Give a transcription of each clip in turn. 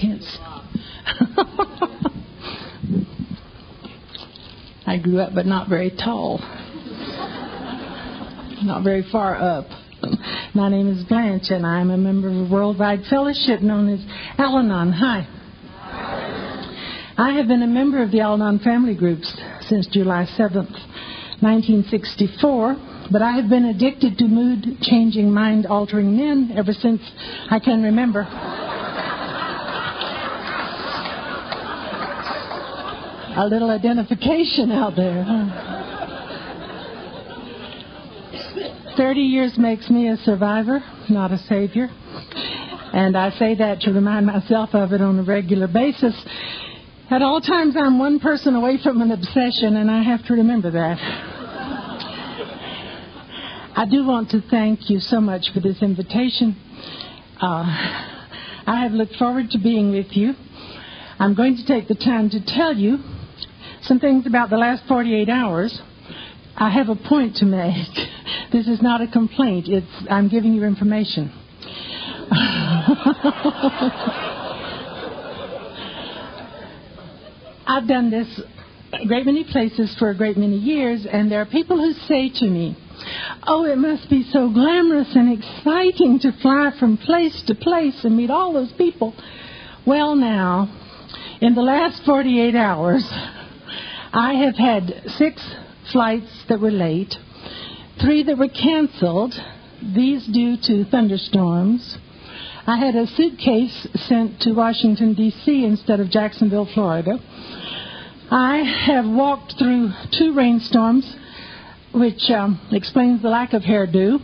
can't see. I grew up, but not very tall. Not very far up. My name is Blanche, and I'm a member of a worldwide fellowship known as Al-Anon. Hi. I have been a member of the Al-Anon family groups since July 7th, 1964, but I have been addicted to mood-changing, mind-altering men ever since I can remember. A little identification out there, huh? 30 years makes me a survivor, not a savior. And I say that to remind myself of it on a regular basis. At all times, I'm one person away from an obsession, and I have to remember that. I do want to thank you so much for this invitation. I have looked forward to being with you. I'm going to take the time to tell you some things about the last 48 hours. I have a point to make. This is not a complaint. I'm giving you information. I've done this a great many places for a great many years, and there are people who say to me, oh, it must be so glamorous and exciting to fly from place to place and meet all those people. Well, now, in the last 48 hours, I have had 6 flights that were late, 3 that were canceled, these due to thunderstorms. I had a suitcase sent to Washington, D.C. instead of Jacksonville, Florida. I have walked through 2 rainstorms, which explains the lack of hairdo.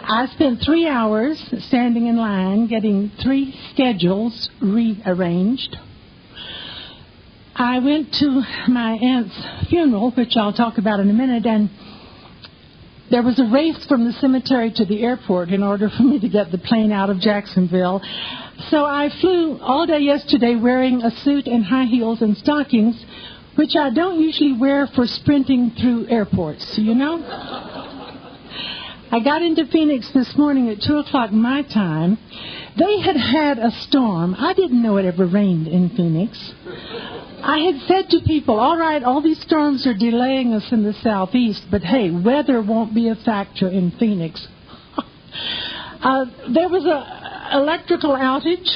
I spent 3 hours standing in line getting 3 schedules rearranged. I went to my aunt's funeral, which I'll talk about in a minute, and there was a race from the cemetery to the airport in order for me to get the plane out of Jacksonville. So I flew all day yesterday wearing a suit and high heels and stockings, which I don't usually wear for sprinting through airports, you know? I got into Phoenix this morning at 2 o'clock my time. They had had a storm. I didn't know it ever rained in Phoenix. I had said to people, all right, all these storms are delaying us in the southeast, but hey, weather won't be a factor in Phoenix. There was an electrical outage,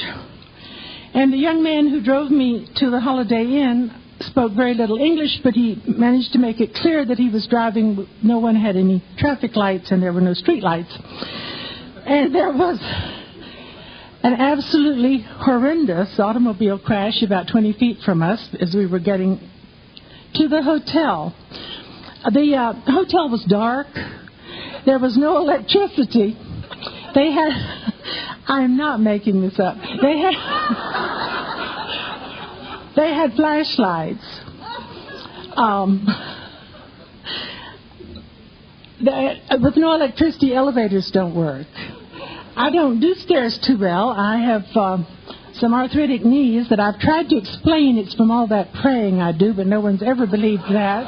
and the young man who drove me to the Holiday Inn spoke very little English, but he managed to make it clear that he was driving. No one had any traffic lights, and there were no street lights. And there was an absolutely horrendous automobile crash about 20 feet from us as we were getting to the hotel. The hotel was dark. There was no electricity. They had, I'm not making this up, they had flashlights. With no electricity, elevators don't work. I don't do stairs too well. I have some arthritic knees that I've tried to explain it's from all that praying I do, but no one's ever believed that.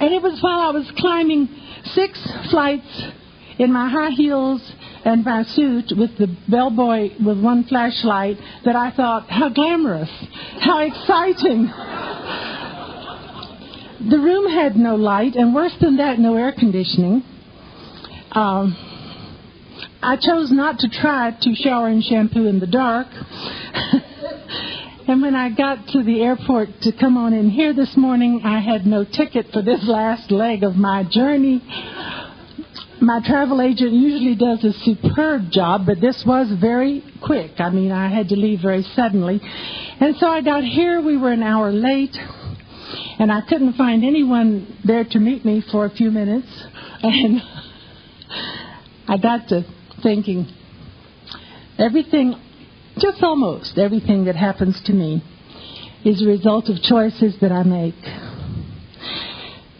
And it was while I was climbing 6 flights in my high heels and my suit with the bellboy with 1 flashlight that I thought, how glamorous, how exciting. The room had no light, and worse than that, no air conditioning. I chose not to try to shower and shampoo in the dark. And when I got to the airport to come on in here this morning, I had no ticket for this last leg of my journey. My travel agent usually does a superb job, but this was very quick. I mean, I had to leave very suddenly. And so I got here. We were an hour late, and I couldn't find anyone there to meet me for a few minutes. And I got to thinking, everything, just almost everything that happens to me is a result of choices that I make.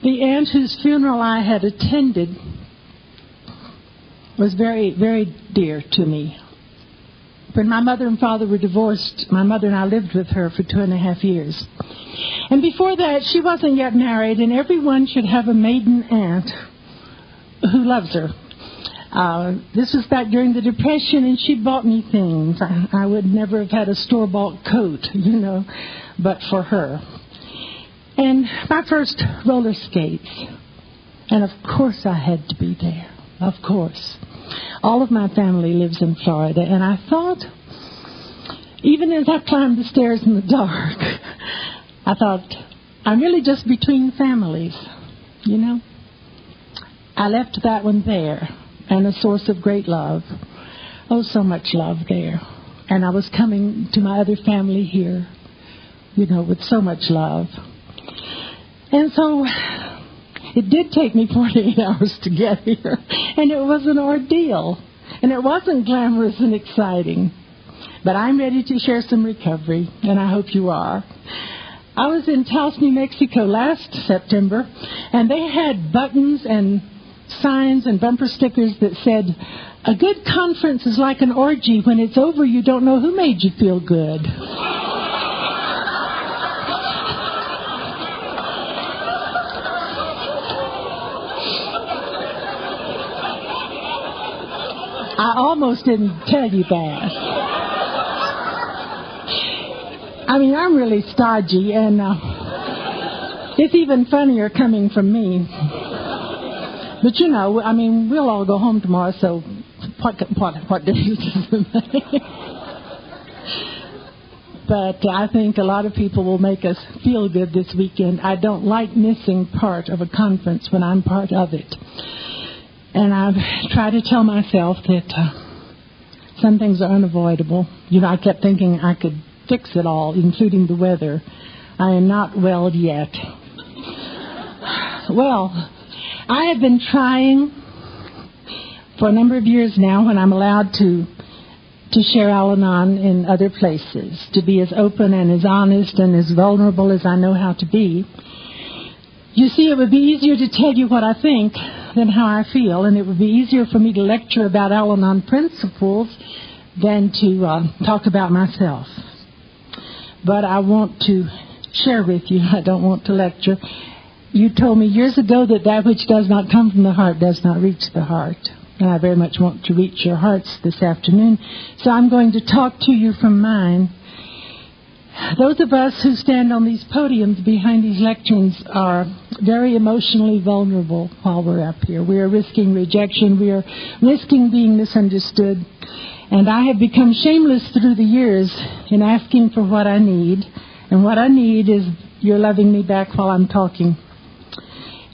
The aunt whose funeral I had attended was very, very dear to me. When my mother and father were divorced, my mother and I lived with her for 2.5 years. And before that, she wasn't yet married, and everyone should have a maiden aunt who loves her. This was back during the Depression, and she bought me things. I would never have had a store-bought coat, but for her. And my first roller skates. And of course I had to be there. Of course. All of my family lives in Florida, and I thought, even as I climbed the stairs in the dark, I thought, I'm really just between families, I left that one there, and a source of great love. Oh, so much love there. And I was coming to my other family here, with so much love. And so it did take me 48 hours to get here, and it was an ordeal, and it wasn't glamorous and exciting. But I'm ready to share some recovery, and I hope you are. I was in Taos, New Mexico last September, and they had buttons and signs and bumper stickers that said, a good conference is like an orgy. When it's over, you don't know who made you feel good. I almost didn't tell you that. I'm really stodgy, and it's even funnier coming from me. But we'll all go home tomorrow, so what difference does it make? But I think a lot of people will make us feel good this weekend. I don't like missing part of a conference when I'm part of it. And I've tried to tell myself that some things are unavoidable. I kept thinking I could fix it all, including the weather. I am not well yet. Well, I have been trying for a number of years now, when I'm allowed to share Al-Anon in other places, to be as open and as honest and as vulnerable as I know how to be. You see, it would be easier to tell you what I think than how I feel, and it would be easier for me to lecture about Al-Anon principles than to talk about myself. But I want to share with you. I don't want to lecture. You told me years ago that which does not come from the heart does not reach the heart. And I very much want to reach your hearts this afternoon. So I'm going to talk to you from mine. Those of us who stand on these podiums behind these lecterns are very emotionally vulnerable while we're up here. We are risking rejection. We are risking being misunderstood. And I have become shameless through the years in asking for what I need. And what I need is your loving me back while I'm talking.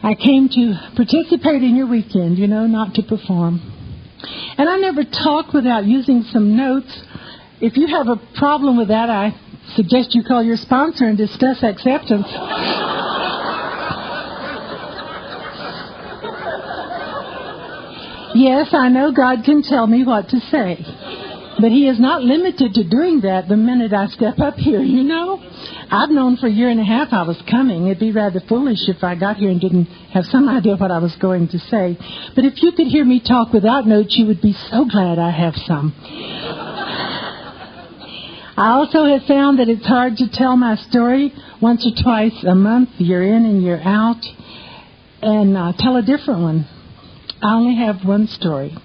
I came to participate in your weekend, not to perform. And I never talk without using some notes. If you have a problem with that, I suggest you call your sponsor and discuss acceptance. Yes, I know God can tell me what to say. But He is not limited to doing that the minute I step up here, I've known for a year and a half I was coming. It'd be rather foolish if I got here and didn't have some idea what I was going to say. But if you could hear me talk without notes, you would be so glad I have some. I also have found that it's hard to tell my story once or twice a month, year in and year out, and tell a different one. I only have one story.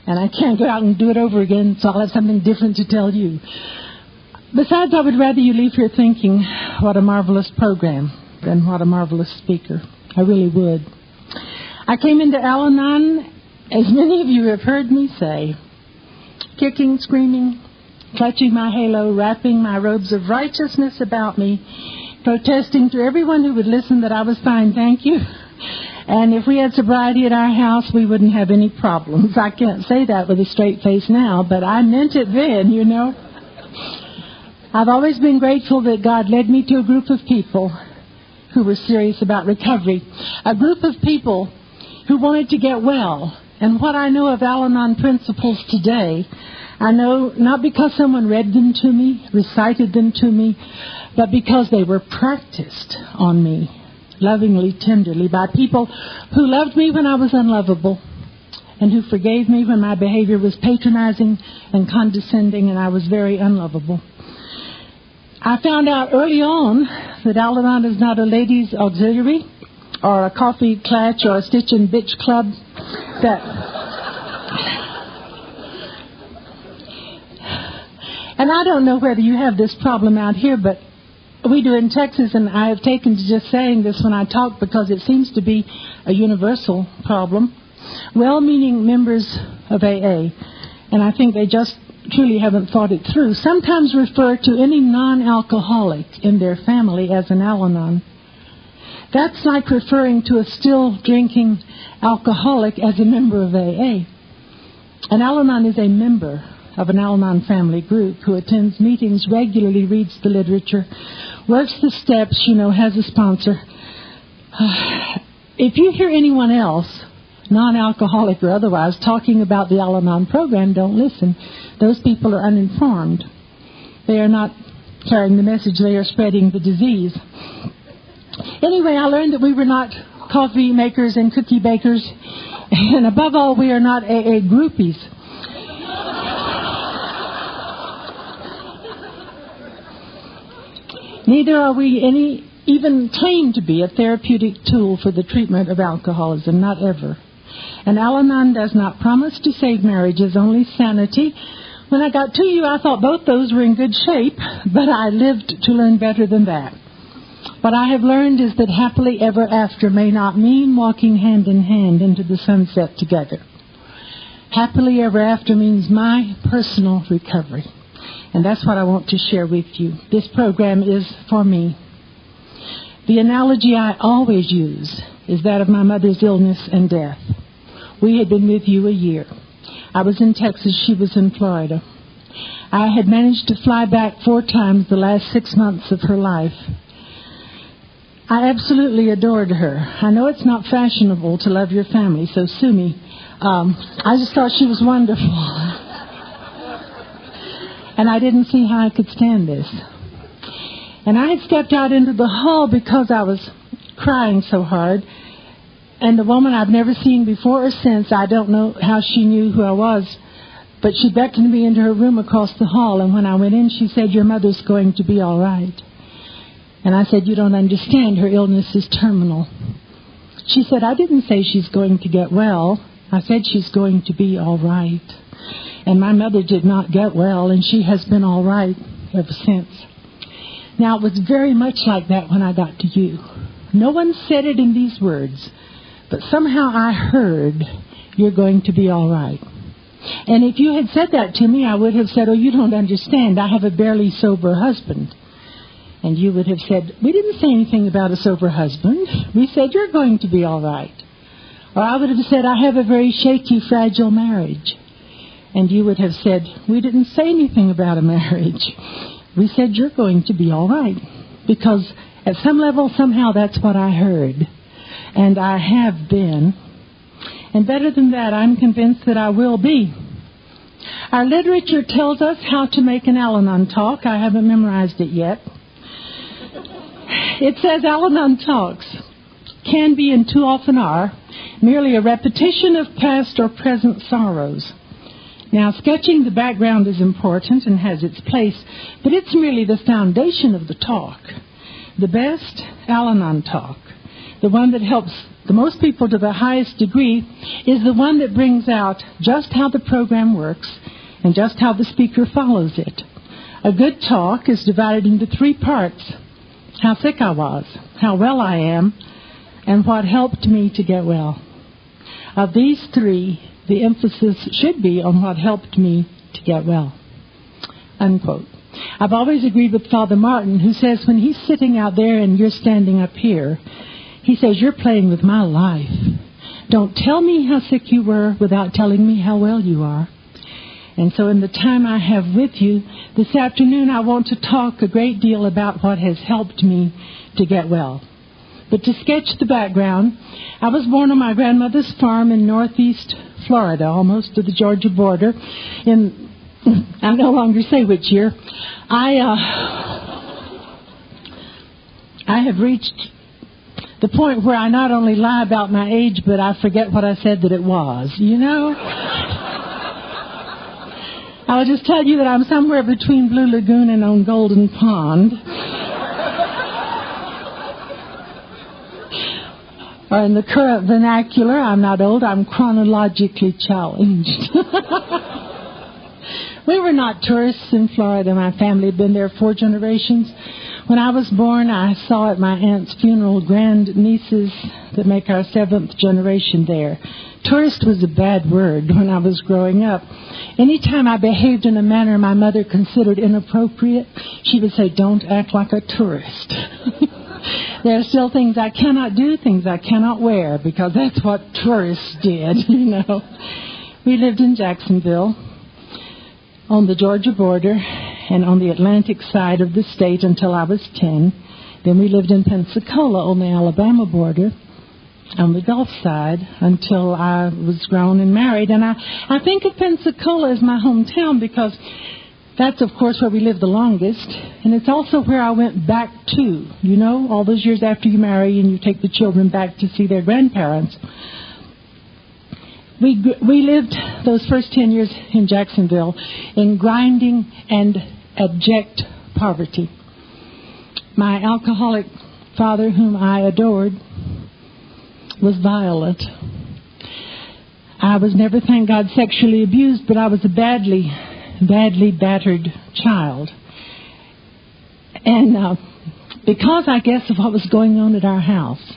And I can't go out and do it over again, so I'll have something different to tell you. Besides, I would rather you leave here thinking, what a marvelous program, than what a marvelous speaker. I really would. I came into Al-Anon, as many of you have heard me say, kicking, screaming, clutching my halo, wrapping my robes of righteousness about me, protesting to everyone who would listen that I was fine, thank you. And if we had sobriety at our house, we wouldn't have any problems. I can't say that with a straight face now, but I meant it then, I've always been grateful that God led me to a group of people who were serious about recovery. A group of people who wanted to get well. And what I know of Al-Anon principles today, I know not because someone read them to me, recited them to me, but because they were practiced on me. Lovingly, tenderly, by people who loved me when I was unlovable and who forgave me when my behavior was patronizing and condescending and I was very unlovable. I found out early on that Al-Anon is not a ladies' auxiliary or a coffee clutch or a stitch and bitch club that And I don't know whether you have this problem out here, but we do in Texas, and I have taken to just saying this when I talk because it seems to be a universal problem. Well-meaning members of AA, and I think they just truly haven't thought it through, sometimes refer to any non-alcoholic in their family as an Al-Anon. That's like referring to a still drinking alcoholic as a member of AA. An Al-Anon is a member of an Al-Anon family group who attends meetings regularly, reads the literature, works the steps, has a sponsor. If you hear anyone else, non-alcoholic or otherwise, talking about the Al-Anon program, don't listen. Those people are uninformed. They are not carrying the message. They are spreading the disease. Anyway, I learned that we were not coffee makers and cookie bakers. And above all, we are not AA groupies. Neither are we even claim to be a therapeutic tool for the treatment of alcoholism, not ever. And Al-Anon does not promise to save marriages, only sanity. When I got to you, I thought both those were in good shape, but I lived to learn better than that. What I have learned is that happily ever after may not mean walking hand in hand into the sunset together. Happily ever after means my personal recovery. And that's what I want to share with you. This program is for me. The analogy I always use is that of my mother's illness and death. We had been with you a year. I was in Texas. She was in Florida. I had managed to fly back 4 times the last 6 months of her life. I absolutely adored her. I know it's not fashionable to love your family, so sue me. I just thought she was wonderful. And I didn't see how I could stand this. And I had stepped out into the hall because I was crying so hard. And the woman I've never seen before or since, I don't know how she knew who I was, but she beckoned me into her room across the hall. And when I went in, she said, "Your mother's going to be all right." And I said, "You don't understand. Her illness is terminal." She said, "I didn't say she's going to get well. I said she's going to be all right." And my mother did not get well, and she has been all right ever since. Now, it was very much like that when I got to you. No one said it in these words, but somehow I heard, "You're going to be all right." And if you had said that to me, I would have said, "Oh, you don't understand. I have a barely sober husband." And you would have said, "We didn't say anything about a sober husband. We said you're going to be all right." Or I would have said, "I have a very shaky, fragile marriage." And you would have said, "We didn't say anything about a marriage. We said you're going to be all right." Because at some level, somehow, that's what I heard. And I have been. And better than that, I'm convinced that I will be. Our literature tells us how to make an Al-Anon talk. I haven't memorized it yet. It says Al-Anon talks can be, and too often are, merely a repetition of past or present sorrows. Now, sketching the background is important and has its place, but it's merely the foundation of the talk. The best Al-Anon talk, the one that helps the most people to the highest degree, is the one that brings out just how the program works and just how the speaker follows it. A good talk is divided into 3 parts: how sick I was, how well I am, and what helped me to get well. Of these 3, the emphasis should be on what helped me to get well. Unquote. I've always agreed with Father Martin, who says when he's sitting out there and you're standing up here, he says, "You're playing with my life. Don't tell me how sick you were without telling me how well you are." And so in the time I have with you this afternoon, I want to talk a great deal about what has helped me to get well. But to sketch the background, I was born on my grandmother's farm in northeast Florida, almost to the Georgia border. I no longer say which year. I have reached the point where I not only lie about my age, but I forget what I said that it was, I'll just tell you that I'm somewhere between Blue Lagoon and on Golden Pond. Or in the current vernacular, I'm not old, I'm chronologically challenged. We were not tourists in Florida. My family had been there 4 generations. When I was born, I saw at my aunt's funeral grandnieces that make our 7th generation there. Tourist was a bad word when I was growing up. Anytime I behaved in a manner my mother considered inappropriate, she would say, "Don't act like a tourist." There are still things I cannot do, things I cannot wear, because that's what tourists did, you know. We lived in Jacksonville on the Georgia border and on the Atlantic side of the state until I was 10. Then we lived in Pensacola on the Alabama border on the Gulf side until I was grown and married. And I think of Pensacola as my hometown because that's, of course, where we lived the longest. And it's also where I went back to, you know, all those years after you marry and you take the children back to see their grandparents. We lived those first 10 years in Jacksonville in grinding and abject poverty. My alcoholic father, whom I adored, was violent. I was never, thank God, sexually abused, but I was a badly battered child. And because, I guess, of what was going on at our house,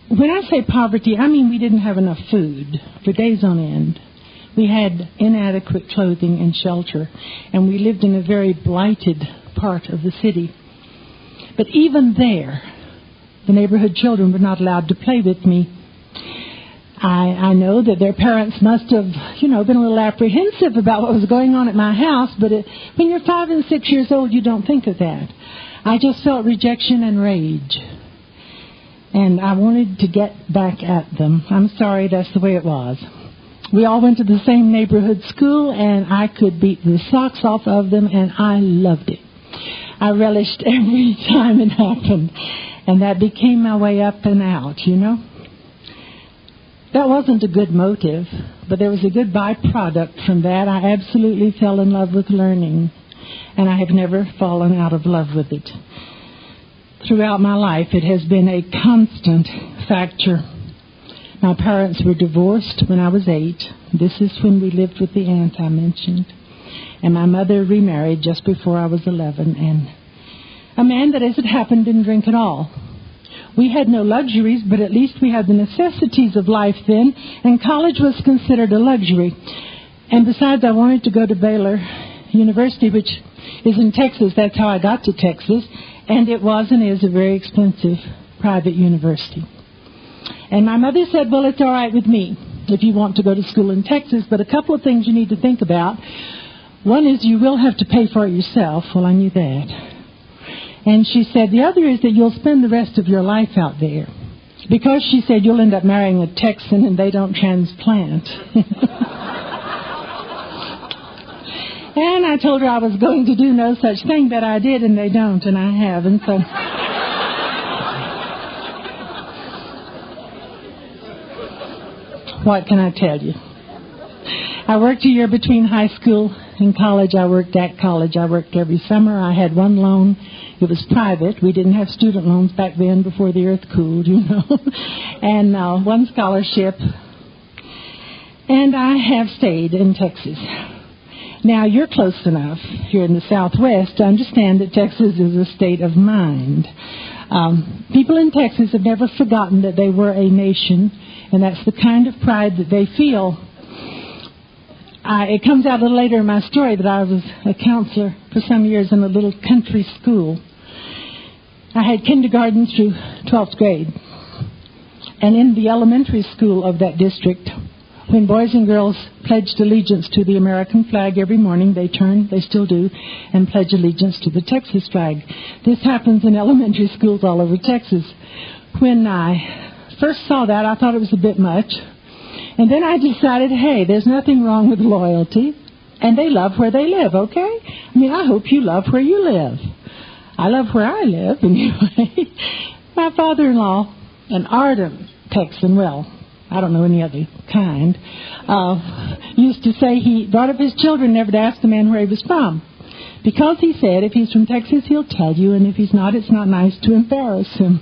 when I say poverty, I mean we didn't have enough food for days on end. We had inadequate clothing and shelter, and we lived in a very blighted part of the city. But even there, the neighborhood children were not allowed to play with me. I know that their parents must have, been a little apprehensive about what was going on at my house, but when you're 5 and 6 years old, you don't think of that. I just felt rejection and rage. And I wanted to get back at them. I'm sorry, that's the way it was. We all went to the same neighborhood school, and I could beat the socks off of them, and I loved it. I relished every time it happened. And that became my way up and out, That wasn't a good motive, but there was a good byproduct from that. I absolutely fell in love with learning, and I have never fallen out of love with it. Throughout my life, it has been a constant factor. My parents were divorced when I was 8. This is when we lived with the aunt I mentioned. And my mother remarried just before I was 11, and a man that, as it happened, didn't drink at all. We had no luxuries, but at least we had the necessities of life then, and college was considered a luxury. And besides, I wanted to go to Baylor University, which is in Texas. That's how I got to Texas. And it was and is a very expensive private university. And my mother said, well, it's all right with me if you want to go to school in Texas, but a couple of things you need to think about. One is you will have to pay for it yourself. Well, I knew that. And she said the other is that you'll spend the rest of your life out there. Because she said you'll end up marrying a Texan and they don't transplant. And I told her I was going to do no such thing, but I did, and they don't, and I have. And so what can I tell you? I worked a year between high school and college. I worked at college. I worked every summer. I had one loan. It was private. We didn't have student loans back then before the earth cooled, And one scholarship. And I have stayed in Texas. Now, you're close enough here in the Southwest to understand that Texas is a state of mind. People in Texas have never forgotten that they were a nation, and that's the kind of pride that they feel. It comes out a little later in my story that I was a counselor for some years in a little country school. I had kindergarten through 12th grade. And in the elementary school of that district, when boys and girls pledged allegiance to the American flag every morning, they still do, and pledge allegiance to the Texas flag. This happens in elementary schools all over Texas. When I first saw that, I thought it was a bit much. And then I decided, hey, there's nothing wrong with loyalty, and they love where they live, okay? I hope you love where you live. I love where I live, anyway. My father-in-law, an ardent Texan, well, I don't know any other kind, used to say he brought up his children never to ask the man where he was from. Because he said, if he's from Texas, he'll tell you, and if he's not, it's not nice to embarrass him.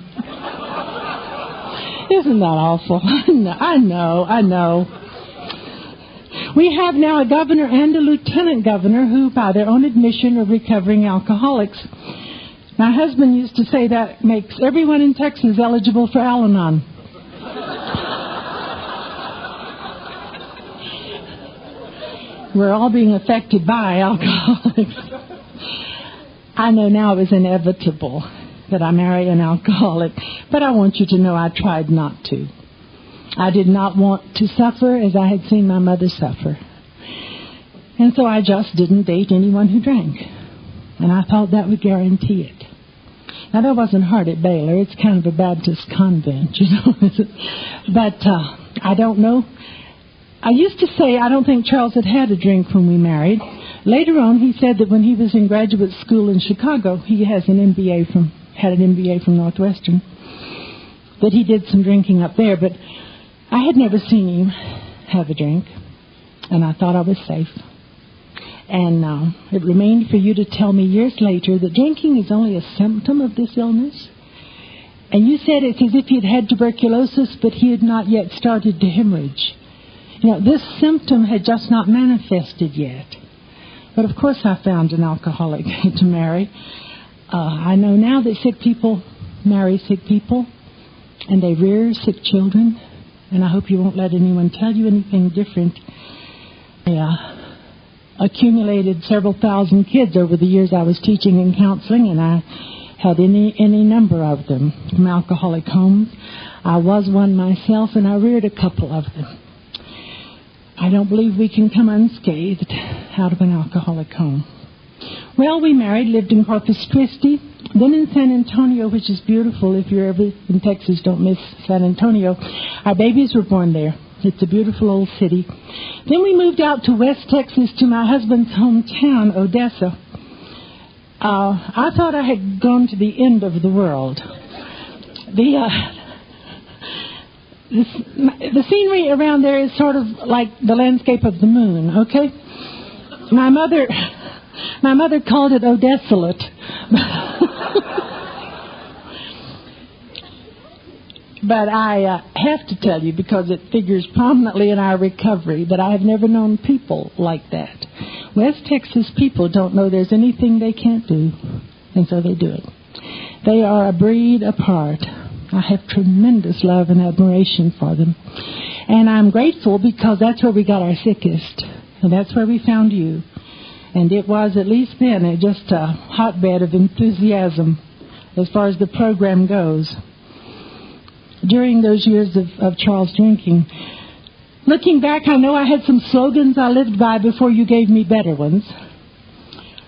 Isn't that awful? I know. We have now a governor and a lieutenant governor who, by their own admission, are recovering alcoholics. My husband used to say that makes everyone in Texas eligible for Al-Anon. We're all being affected by alcoholics. I know now it was inevitable that I marry an alcoholic, but I want you to know I tried not to. I did not want to suffer as I had seen my mother suffer. And so I just didn't date anyone who drank. And I thought that would guarantee it. Now, that wasn't hard at Baylor. It's kind of a Baptist convent, you know. But I don't know. I used to say I don't think Charles had a drink when we married. Later on, he said that when he was in graduate school in Chicago, he had an MBA from Northwestern, that he did some drinking up there. But I had never seen him have a drink, and I thought I was safe. And it remained for you to tell me years later that drinking is only a symptom of this illness. And you said it's as if he had had tuberculosis, but he had not yet started to hemorrhage. You know, this symptom had just not manifested yet. But of course I found an alcoholic to marry. I know now that sick people marry sick people, and they rear sick children. And I hope you won't let anyone tell you anything different. I accumulated several thousand kids over the years I was teaching and counseling, and I had any number of them from alcoholic homes. I was one myself, and I reared a couple of them. I don't believe we can come unscathed out of an alcoholic home. Well, we married, lived in Corpus Christi, then in San Antonio, which is beautiful. If you're ever in Texas, don't miss San Antonio. Our babies were born there. It's a beautiful old city. Then we moved out to West Texas to my husband's hometown, Odessa. I thought I had gone to the end of the world. The scenery around there is sort of like the landscape of the moon, okay? My mother called it Odesolate. But I have to tell you, because it figures prominently in our recovery, that I have never known people like that. West Texas people don't know there's anything they can't do, and so they do it. They are a breed apart. I have tremendous love and admiration for them. And I'm grateful because that's where we got our sickest, and that's where we found you. And it was, at least then, just a hotbed of enthusiasm as far as the program goes. During those years of Charles drinking, looking back, I know I had some slogans I lived by before you gave me better ones.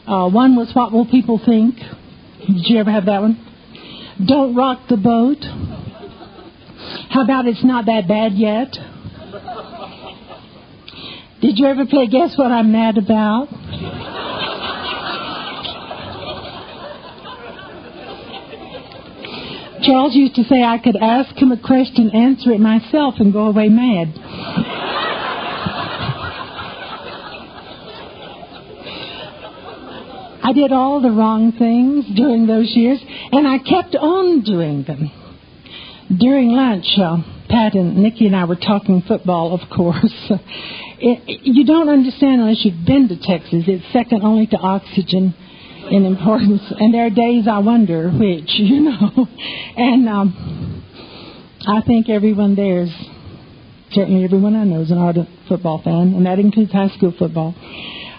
One was, what will people think? Did you ever have that one? Don't rock the boat. How about it's not that bad yet? Did you ever play Guess What I'm Mad About? Charles used to say I could ask him a question, answer it myself, and go away mad. I did all the wrong things during those years, and I kept on doing them. During lunch, Pat and Nikki and I were talking football, of course. You don't understand unless you've been to Texas. It's second only to oxygen in importance. And there are days I wonder which, you know. And I think everyone there is, certainly everyone I know is an ardent football fan, and that includes high school football.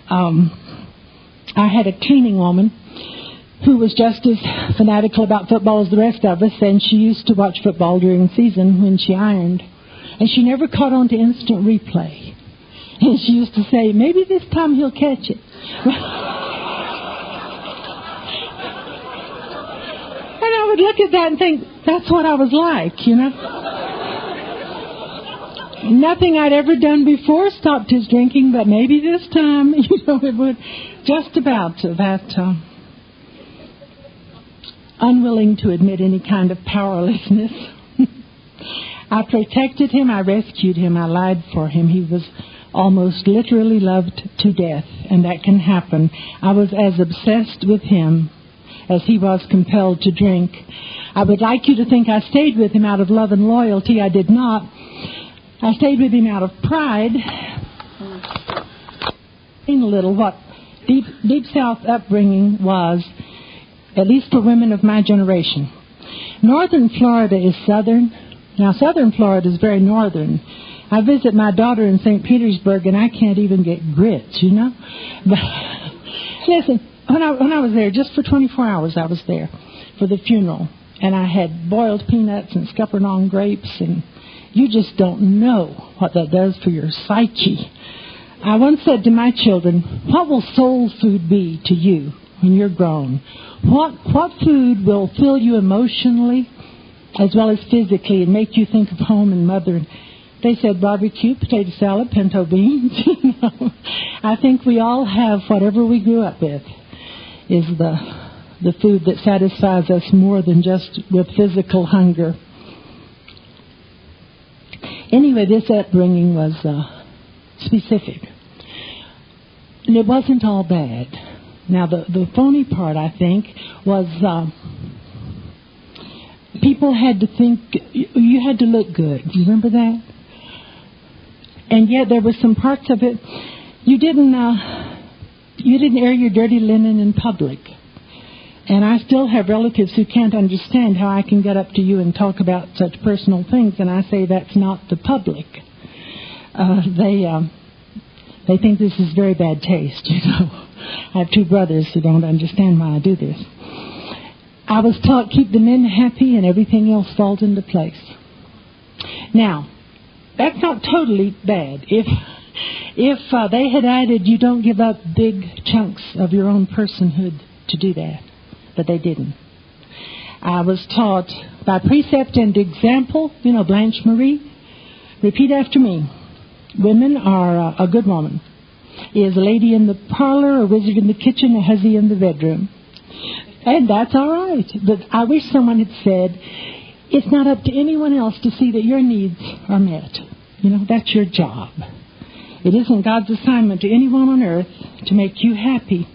I had a cleaning woman who was just as fanatical about football as the rest of us, and she used to watch football during season when she ironed. And she never caught on to instant replay. And she used to say, maybe this time he'll catch it. And I would look at that and think, that's what I was like, you know. Nothing I'd ever done before stopped his drinking, but maybe this time, you know, it would just about that. Unwilling to admit any kind of powerlessness. I protected him, I rescued him, I lied for him. He was almost literally loved to death, and that can happen. I was as obsessed with him as he was compelled to drink. I would like you to think I stayed with him out of love and loyalty. I did not. I stayed with him out of pride. A little what deep South upbringing was, at least for women of my generation. Northern Florida is southern. Now, southern Florida is very northern. I visit my daughter in St. Petersburg, and I can't even get grits, you know. But listen, when I was there, just for 24 hours, I was there for the funeral, and I had boiled peanuts and scuppernong grapes, and you just don't know what that does for your psyche. I once said to my children, what will soul food be to you when you're grown? What food will fill you emotionally as well as physically and make you think of home and mother? And they said barbecue, potato salad, pinto beans. You know, I think we all have whatever we grew up with is the food that satisfies us more than just with physical hunger. Anyway, this upbringing was specific. And it wasn't all bad. Now, the phony part, I think, was people had to think you had to look good. Do you remember that? And yet there were some parts of it you didn't air your dirty linen in public. And I still have relatives who can't understand how I can get up to you and talk about such personal things, and I say that's not the public. They think this is very bad taste, you know. I have two brothers who don't understand why I do this. I was taught keep the men happy and everything else falls into place. Now, that's not totally bad. If they had added you don't give up big chunks of your own personhood to do that, but they didn't. I was taught by precept and example, you know, Blanche Marie, repeat after me. Women are a good woman is a lady in the parlor, a wizard in the kitchen, a hussy in the bedroom. And that's all right. But I wish someone had said, it's not up to anyone else to see that your needs are met. You know, that's your job. It isn't God's assignment to anyone on earth to make you happy.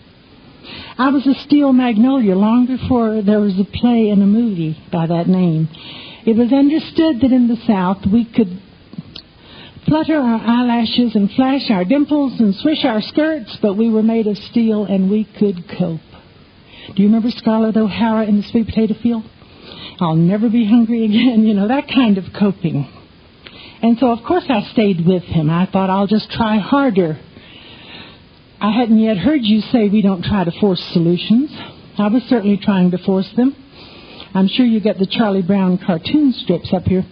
I was a steel magnolia long before there was a play and a movie by that name. It was understood that in the South we could flutter our eyelashes and flash our dimples and swish our skirts, but we were made of steel and we could cope. Do you remember Scarlett O'Hara in the sweet potato field? I'll never be hungry again, you know, that kind of coping. And so, of course, I stayed with him. I thought I'll just try harder. I hadn't yet heard you say we don't try to force solutions. I was certainly trying to force them. I'm sure you get the Charlie Brown cartoon strips up here.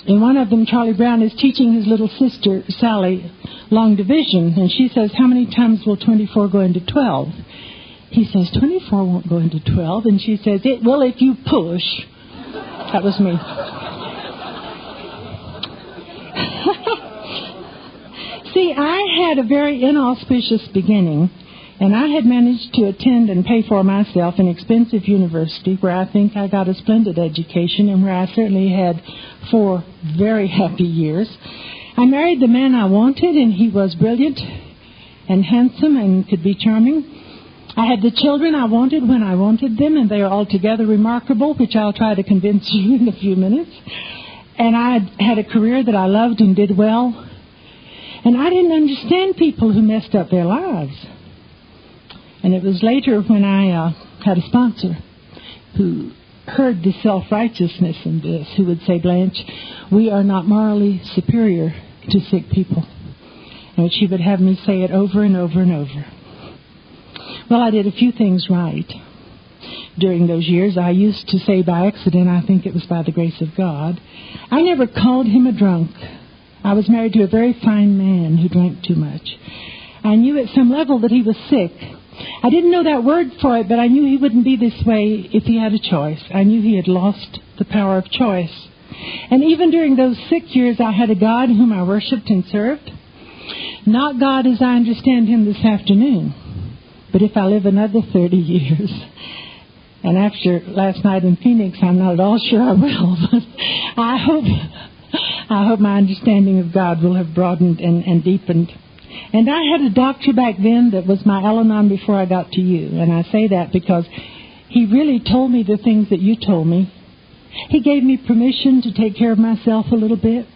In one of them, Charlie Brown is teaching his little sister, Sally, long division. And she says, how many times will 24 go into 12? He says, 24 won't go into 12. And she says, it will if you push. That was me. See, I had a very inauspicious beginning, and I had managed to attend and pay for myself an expensive university where I think I got a splendid education and where I certainly had 4 very happy years. I married the man I wanted, and he was brilliant and handsome and could be charming. I had the children I wanted when I wanted them, and they are altogether remarkable, which I'll try to convince you in a few minutes. And I had a career that I loved and did well. And I didn't understand people who messed up their lives. And it was later when I had a sponsor who heard the self-righteousness in this, who would say, Blanche, we are not morally superior to sick people. And she would have me say it over and over and over. Well, I did a few things right during those years. I used to say by accident, I think it was by the grace of God. I never called him a drunk. I was married to a very fine man who drank too much. I knew at some level that he was sick. I didn't know that word for it, but I knew he wouldn't be this way if he had a choice. I knew he had lost the power of choice. And even during those sick years, I had a God whom I worshipped and served. Not God as I understand him this afternoon, but if I live another 30 years, and after last night in Phoenix, I'm not at all sure I will, but I hope my understanding of God will have broadened and deepened. And I had a doctor back then that was my Al-Anon before I got to you. And I say that because he really told me the things that you told me. He gave me permission to take care of myself a little bit.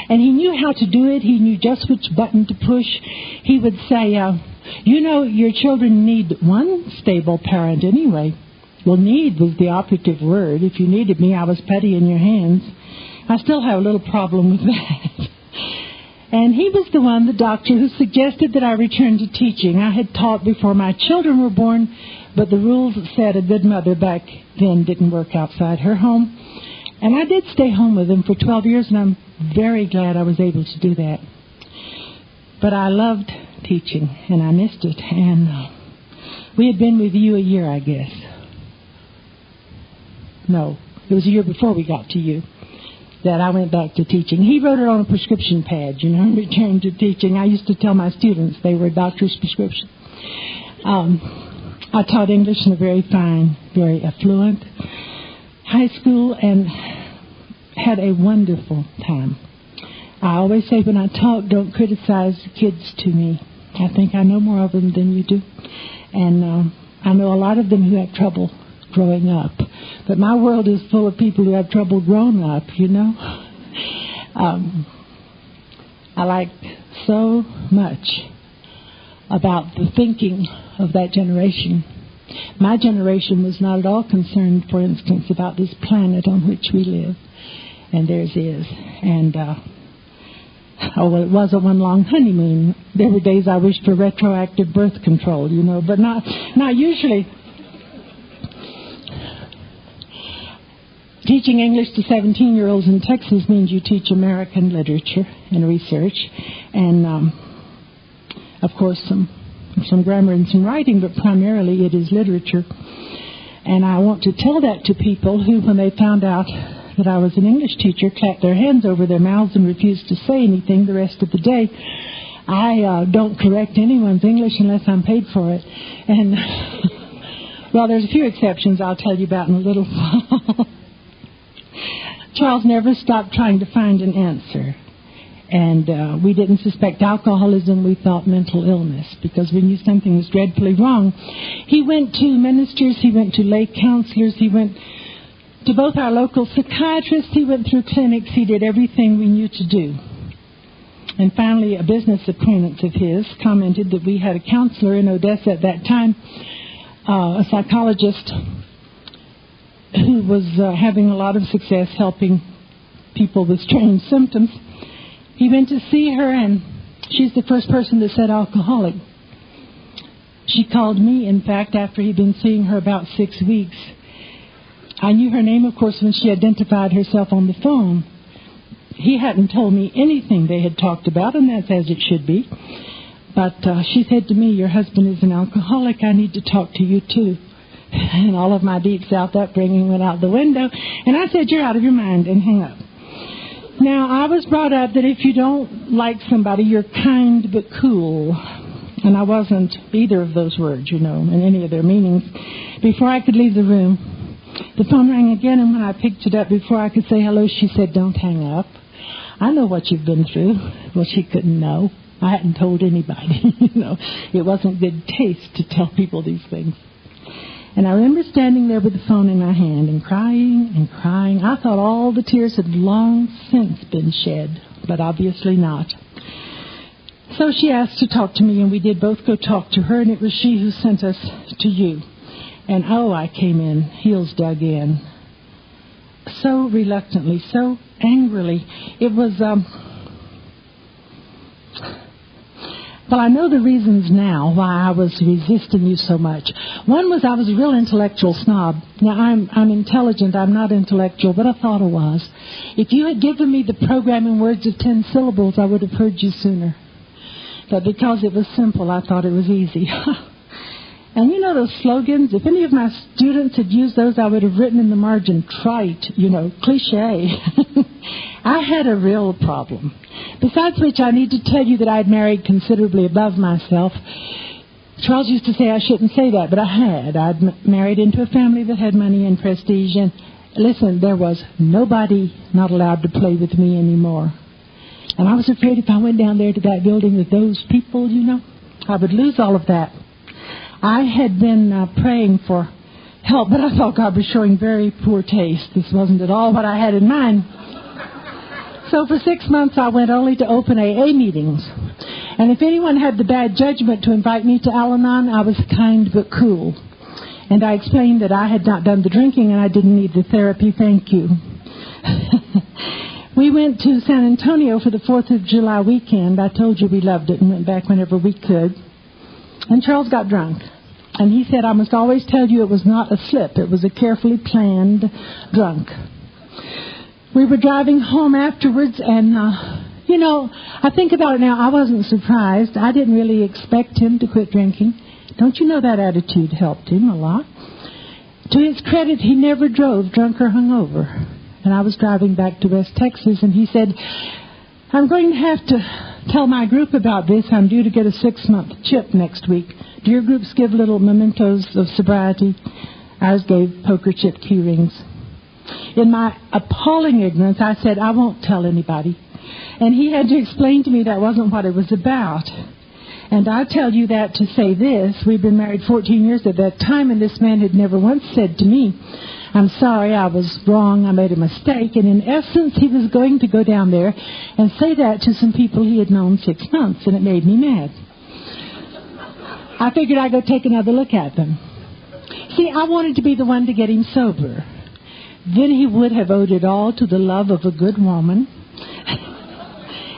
And he knew how to do it. He knew just which button to push. He would say, you know, your children need one stable parent anyway. Well, need was the operative word. If you needed me, I was putty in your hands. I still have a little problem with that. And he was the one, the doctor, who suggested that I return to teaching. I had taught before my children were born, but the rules that said a good mother back then didn't work outside her home. And I did stay home with them for 12 years, and I'm very glad I was able to do that. But I loved teaching, and I missed it. And we had been with you a year, I guess. No, it was a year before we got to you that I went back to teaching. He wrote it on a prescription pad, you know, return to teaching. I used to tell my students they were a doctor's prescription. I taught English in a very fine, very affluent high school and had a wonderful time. I always say when I talk, don't criticize kids to me. I think I know more of them than you do. And I know a lot of them who have trouble growing up. But my world is full of people who have trouble growing up, you know. I like so much about the thinking of that generation. My generation was not at all concerned, for instance, about this planet on which we live. And theirs is. And, it wasn't one long honeymoon. There were days I wished for retroactive birth control, you know, but not usually. Teaching English to 17-year-olds in Texas means you teach American literature and research, and of course some grammar and some writing, but primarily it is literature. And I want to tell that to people who, when they found out that I was an English teacher, clapped their hands over their mouths and refused to say anything the rest of the day. I don't correct anyone's English unless I'm paid for it. And, well, there's a few exceptions I'll tell you about in a little while. Charles never stopped trying to find an answer. And we didn't suspect alcoholism, we thought mental illness, because we knew something was dreadfully wrong. He went to ministers, he went to lay counselors, he went to both our local psychiatrists, he went through clinics, he did everything we knew to do. And finally, a business acquaintance of his commented that we had a counselor in Odessa at that time, a psychologist who was having a lot of success helping people with strange symptoms. He went to see her, and she's the first person that said alcoholic. She called me, in fact, after he'd been seeing her about 6 weeks. I knew her name, of course, when she identified herself on the phone. He hadn't told me anything they had talked about, and that's as it should be. But she said to me, your husband is an alcoholic. I need to talk to you, too. And all of my deep South upbringing went out the window. And I said, you're out of your mind, and hung up. Now, I was brought up that if you don't like somebody, you're kind but cool. And I wasn't either of those words, you know, in any of their meanings. Before I could leave the room, the phone rang again, and when I picked it up, before I could say hello, she said, don't hang up. I know what you've been through. Well, she couldn't know. I hadn't told anybody, you know. It wasn't good taste to tell people these things. And I remember standing there with the phone in my hand and crying and crying. I thought all the tears had long since been shed, but obviously not. So she asked to talk to me, and we did both go talk to her, and it was she who sent us to you. And oh, I came in, heels dug in, so reluctantly, so angrily. It was, well, I know the reasons now why I was resisting you so much. One was I was a real intellectual snob. Now, I'm intelligent. I'm not intellectual, but I thought I was. If you had given me the program in words of 10 syllables, I would have heard you sooner. But because it was simple, I thought it was easy. And you know those slogans? If any of my students had used those, I would have written in the margin, trite, you know, cliche. I had a real problem. Besides which, I need to tell you that I had married considerably above myself. Charles used to say I shouldn't say that, but I had. I'd married into a family that had money and prestige. And listen, there was nobody not allowed to play with me anymore. And I was afraid if I went down there to that building with those people, you know, I would lose all of that. I had been praying for help, but I thought God was showing very poor taste. This wasn't at all what I had in mind. So So for 6 months, I went only to open AA meetings. And if anyone had the bad judgment to invite me to Al-Anon, I was kind but cool. And I explained that I had not done the drinking and I didn't need the therapy. Thank you. We went to San Antonio for the 4th of July weekend. I told you we loved it and went back whenever we could. And Charles got drunk. And he said, I must always tell you it was not a slip. It was a carefully planned drunk. We were driving home afterwards and, I think about it now, I wasn't surprised. I didn't really expect him to quit drinking. Don't you know that attitude helped him a lot? To his credit, he never drove drunk or hungover. And I was driving back to West Texas, and he said, I'm going to have to tell my group about this. I'm due to get a 6-month chip next week. Do your groups give little mementos of sobriety? Ours gave poker chip key rings. In my appalling ignorance, I said, I won't tell anybody. And he had to explain to me that wasn't what it was about. And I tell you that to say this. We've been married 14 years at that time, and this man had never once said to me, I'm sorry, I was wrong, I made a mistake. And in essence, he was going to go down there and say that to some people he had known 6 months, and it made me mad. I figured I'd go take another look at them. See, I wanted to be the one to get him sober. Then he would have owed it all to the love of a good woman,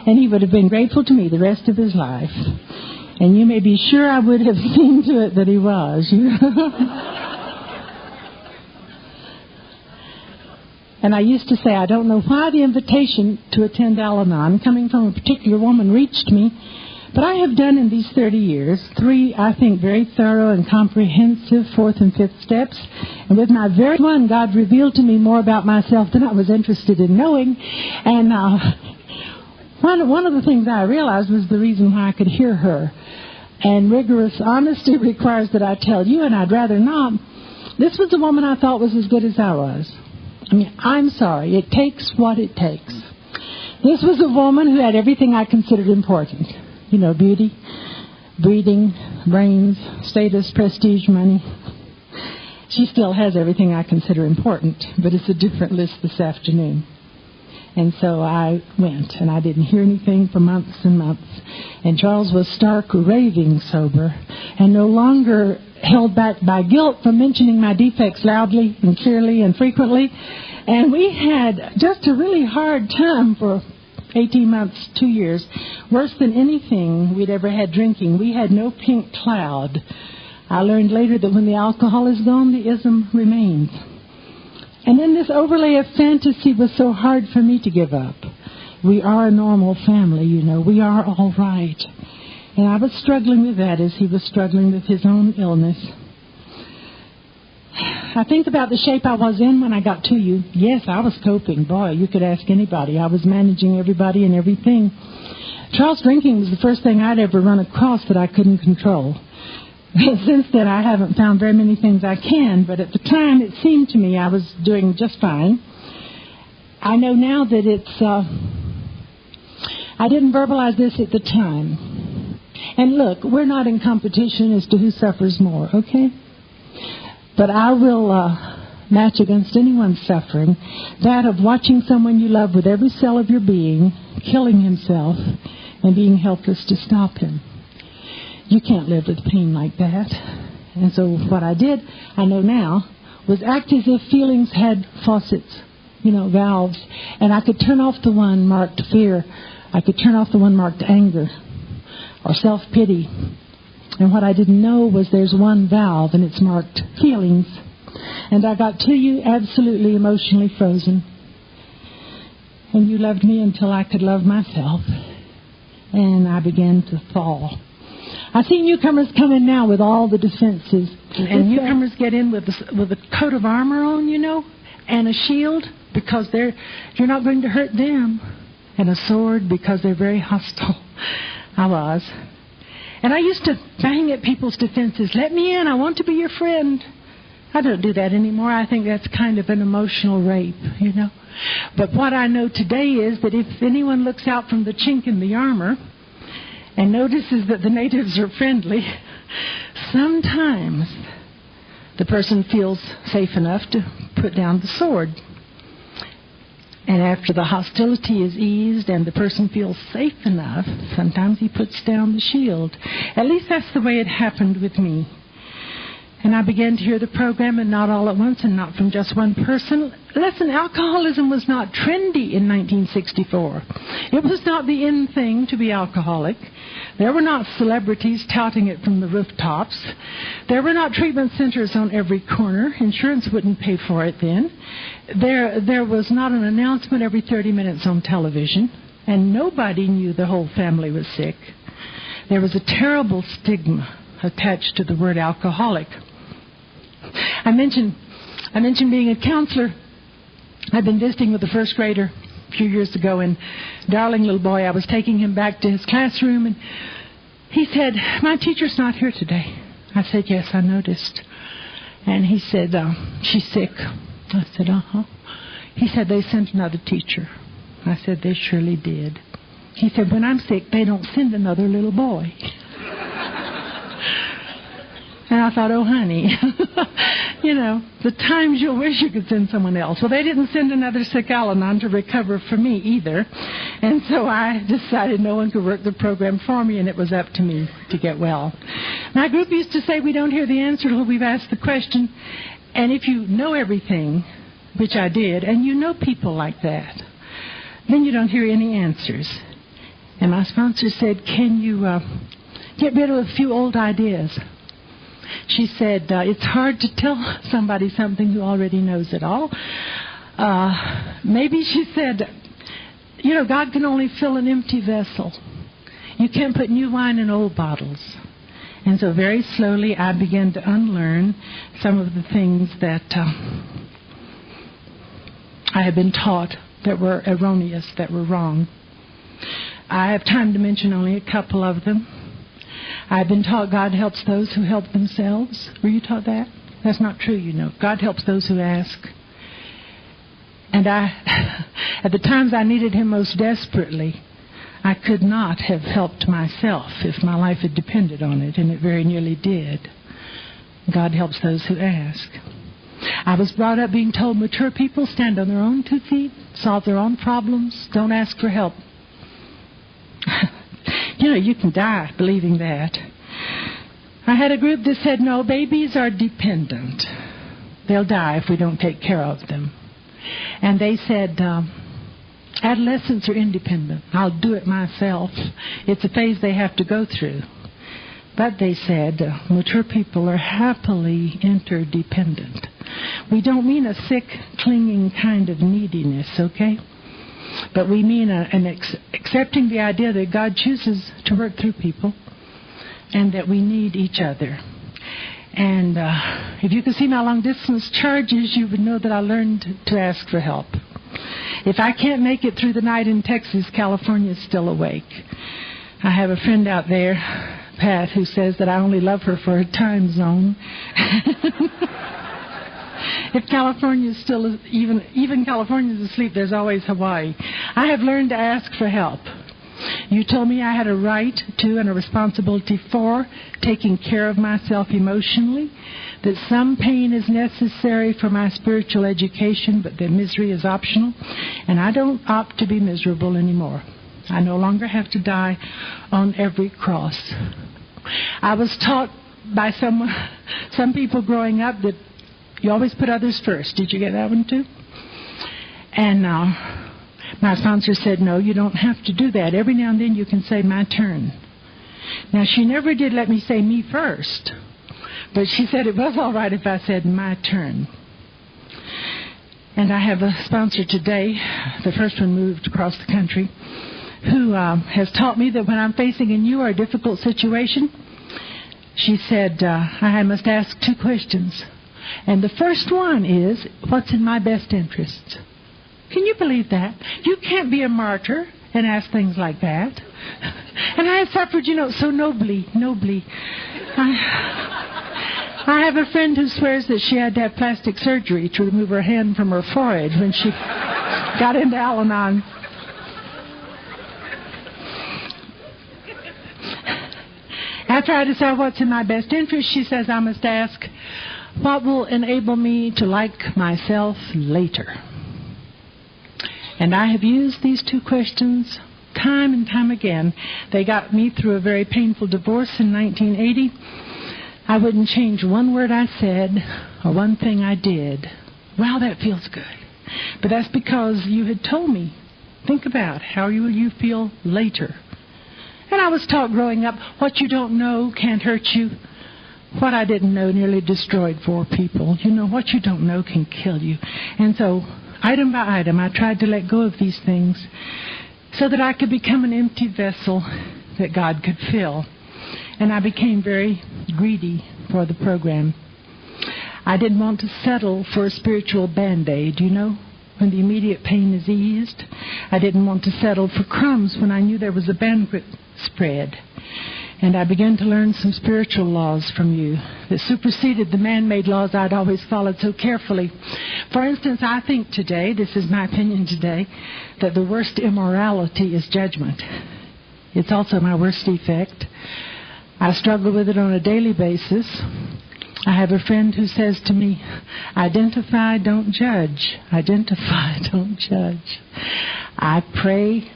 and he would have been grateful to me the rest of his life. And you may be sure I would have seen to it that he was. And I used to say, I don't know why the invitation to attend Al-Anon, coming from a particular woman, reached me, but I have done in these 30 years 3, I think, very thorough and comprehensive 4th and 5th steps. And with my very one, God revealed to me more about myself than I was interested in knowing. And one of the things I realized was the reason why I could hear her. And rigorous honesty requires that I tell you, and I'd rather not. This was a woman I thought was as good as I was. I mean, I'm sorry. It takes what it takes. This was a woman who had everything I considered important. You know, beauty, breeding, brains, status, prestige, money. She still has everything I consider important, but it's a different list this afternoon. And so I went, and I didn't hear anything for months and months. And Charles was stark raving sober, and no longer held back by guilt from mentioning my defects loudly and clearly and frequently. And we had just a really hard time for 18 months, 2 years, worse than anything we'd ever had drinking. We had no pink cloud. I learned later that when the alcohol is gone, the ism remains. And then this overlay of fantasy was so hard for me to give up. We are a normal family, you know. We are all right. And I was struggling with that as he was struggling with his own illness. I think about the shape I was in when I got to you. Yes, I was coping. Boy, you could ask anybody. I was managing everybody and everything. Charles drinking was the first thing I'd ever run across that I couldn't control. Since then, I haven't found very many things I can, but at the time, it seemed to me I was doing just fine. I know now that I didn't verbalize this at the time. And look, we're not in competition as to who suffers more, okay? But I will match against anyone's suffering that of watching someone you love with every cell of your being killing himself and being helpless to stop him. You can't live with pain like that. And so what I did, I know now, was act as if feelings had faucets, valves. And I could turn off the one marked fear. I could turn off the one marked anger or self-pity. And what I didn't know was there's one valve and it's marked feelings. And I got to you absolutely emotionally frozen. And you loved me until I could love myself. And I began to fall. I see newcomers come in now with all the defenses. And newcomers get in with a coat of armor on, and a shield because you're not going to hurt them. And a sword because they're very hostile. I was. And I used to bang at people's defenses. Let me in. I want to be your friend. I don't do that anymore. I think that's kind of an emotional rape, But what I know today is that if anyone looks out from the chink in the armor and notices that the natives are friendly, sometimes the person feels safe enough to put down the sword. And after the hostility is eased and the person feels safe enough, sometimes he puts down the shield. At least that's the way it happened with me. And I began to hear the program, and not all at once, and not from just one person. Listen, alcoholism was not trendy in 1964. It was not the in thing to be alcoholic. There were not celebrities touting it from the rooftops. There were not treatment centers on every corner. Insurance wouldn't pay for it then. There was not an announcement every 30 minutes on television, and nobody knew the whole family was sick. There was a terrible stigma attached to the word alcoholic. I mentioned being a counselor. I'd been visiting with a first grader a few years ago, and darling little boy, I was taking him back to his classroom, and he said, "My teacher's not here today." I said, "Yes, I noticed." And he said, "She's sick." I said, "Uh-huh." He said, "They sent another teacher." I said, "They surely did." He said, "When I'm sick, they don't send another little boy." And I thought, oh, honey, the times you'll wish you could send someone else. Well, they didn't send another sick Al-Anon to recover for me either. And so I decided no one could work the program for me, and it was up to me to get well. My group used to say we don't hear the answer until we've asked the question. And if you know everything, which I did, and you know people like that, then you don't hear any answers. And my sponsor said, "Can you get rid of a few old ideas?" She said, "It's hard to tell somebody something who already knows it all." Maybe she said, God can only fill an empty vessel. You can't put new wine in old bottles. And so very slowly I began to unlearn some of the things that I had been taught that were erroneous, that were wrong. I have time to mention only a couple of them. I've been taught God helps those who help themselves. Were you taught that? That's not true, God helps those who ask. And at the times I needed Him most desperately, I could not have helped myself if my life had depended on it, and it very nearly did. God helps those who ask. I was brought up being told mature people stand on their own 2 feet, solve their own problems, don't ask for help. You can die believing that. I had a group that said, no, babies are dependent. They'll die if we don't take care of them. And they said, adolescents are independent. I'll do it myself. It's a phase they have to go through. But they said, mature people are happily interdependent. We don't mean a sick, clinging kind of neediness, okay? But we mean accepting the idea that God chooses to work through people and that we need each other. And if you could see my long-distance charges, you would know that I learned to ask for help. If I can't make it through the night in Texas, California is still awake. I have a friend out there, Pat, who says that I only love her for her time zone. If California is still, even California is asleep, there's always Hawaii. I have learned to ask for help. You told me I had a right to and a responsibility for taking care of myself emotionally, that some pain is necessary for my spiritual education, but that misery is optional, and I don't opt to be miserable anymore. I no longer have to die on every cross. I was taught by some people growing up that you always put others first. Did you get that one too? And my sponsor said, no, you don't have to do that. Every now and then you can say, my turn. Now, she never did let me say me first, but she said it was all right if I said my turn. And I have a sponsor today, the first one moved across the country, who has taught me that when I'm facing a new or difficult situation, she said, I must ask 2 questions. And the first one is, what's in my best interest? Can you believe that? You can't be a martyr and ask things like that. And I have suffered, so nobly. I have a friend who swears that she had to have plastic surgery to remove her hand from her forehead when she got into Al-Anon. After I decide what's in my best interest, she says I must ask, what will enable me to like myself later? And I have used these two questions time and time again. They got me through a very painful divorce in 1980. I wouldn't change one word I said or one thing I did. Wow, that feels good. But that's because you had told me, think about how will you feel later. And I was taught growing up, what you don't know can't hurt you. What I didn't know nearly destroyed 4 people. You know, what you don't know can kill you. And so, item by item, I tried to let go of these things so that I could become an empty vessel that God could fill. And I became very greedy for the program. I didn't want to settle for a spiritual Band-Aid, you know, when the immediate pain is eased. I didn't want to settle for crumbs when I knew there was a banquet spread. And I began to learn some spiritual laws from you that superseded the man-made laws I'd always followed so carefully. For instance, I think today, this is my opinion today, that the worst immorality is judgment. It's also my worst defect. I struggle with it on a daily basis. I have a friend who says to me, identify, don't judge. Identify, don't judge. I pray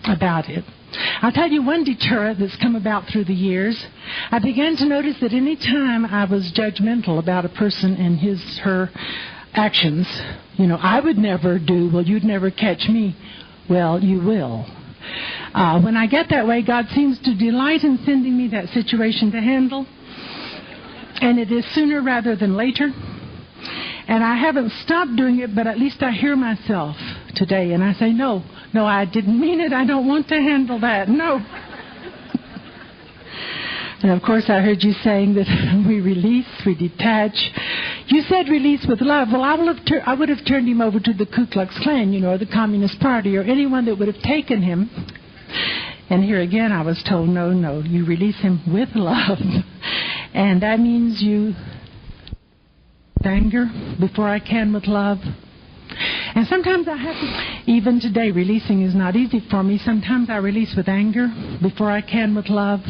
about it. I'll tell you one deterrent that's come about through the years. I began to notice that any time I was judgmental about a person and her actions, you know, I would never do, well, you'd never catch me. Well, you will. When I get that way, God seems to delight in sending me that situation to handle. And it is sooner rather than later. And I haven't stopped doing it, but at least I hear myself today. And I say, no, I didn't mean it. I don't want to handle that. No. And of course, I heard you saying that we release, we detach. You said release with love. Well, I would have turned him over to the Ku Klux Klan, you know, or the Communist Party, or anyone that would have taken him. And here again, I was told, no, you release him with love. And that means you anger before I can with love. And sometimes I have to, even today, releasing is not easy for me. Sometimes I release with anger before I can with love.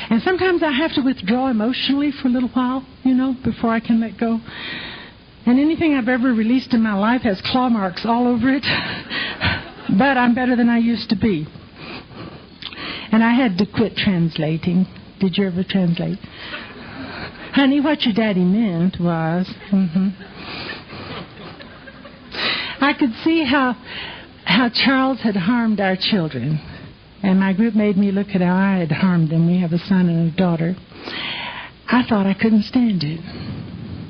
And sometimes I have to withdraw emotionally for a little while, you know, before I can let go. And anything I've ever released in my life has claw marks all over it. But I'm better than I used to be. And I had to quit translating. Did you ever translate? Honey, what your daddy meant was... I could see how Charles had harmed our children. And my group made me look at how I had harmed them. We have a son and a daughter. I thought I couldn't stand it.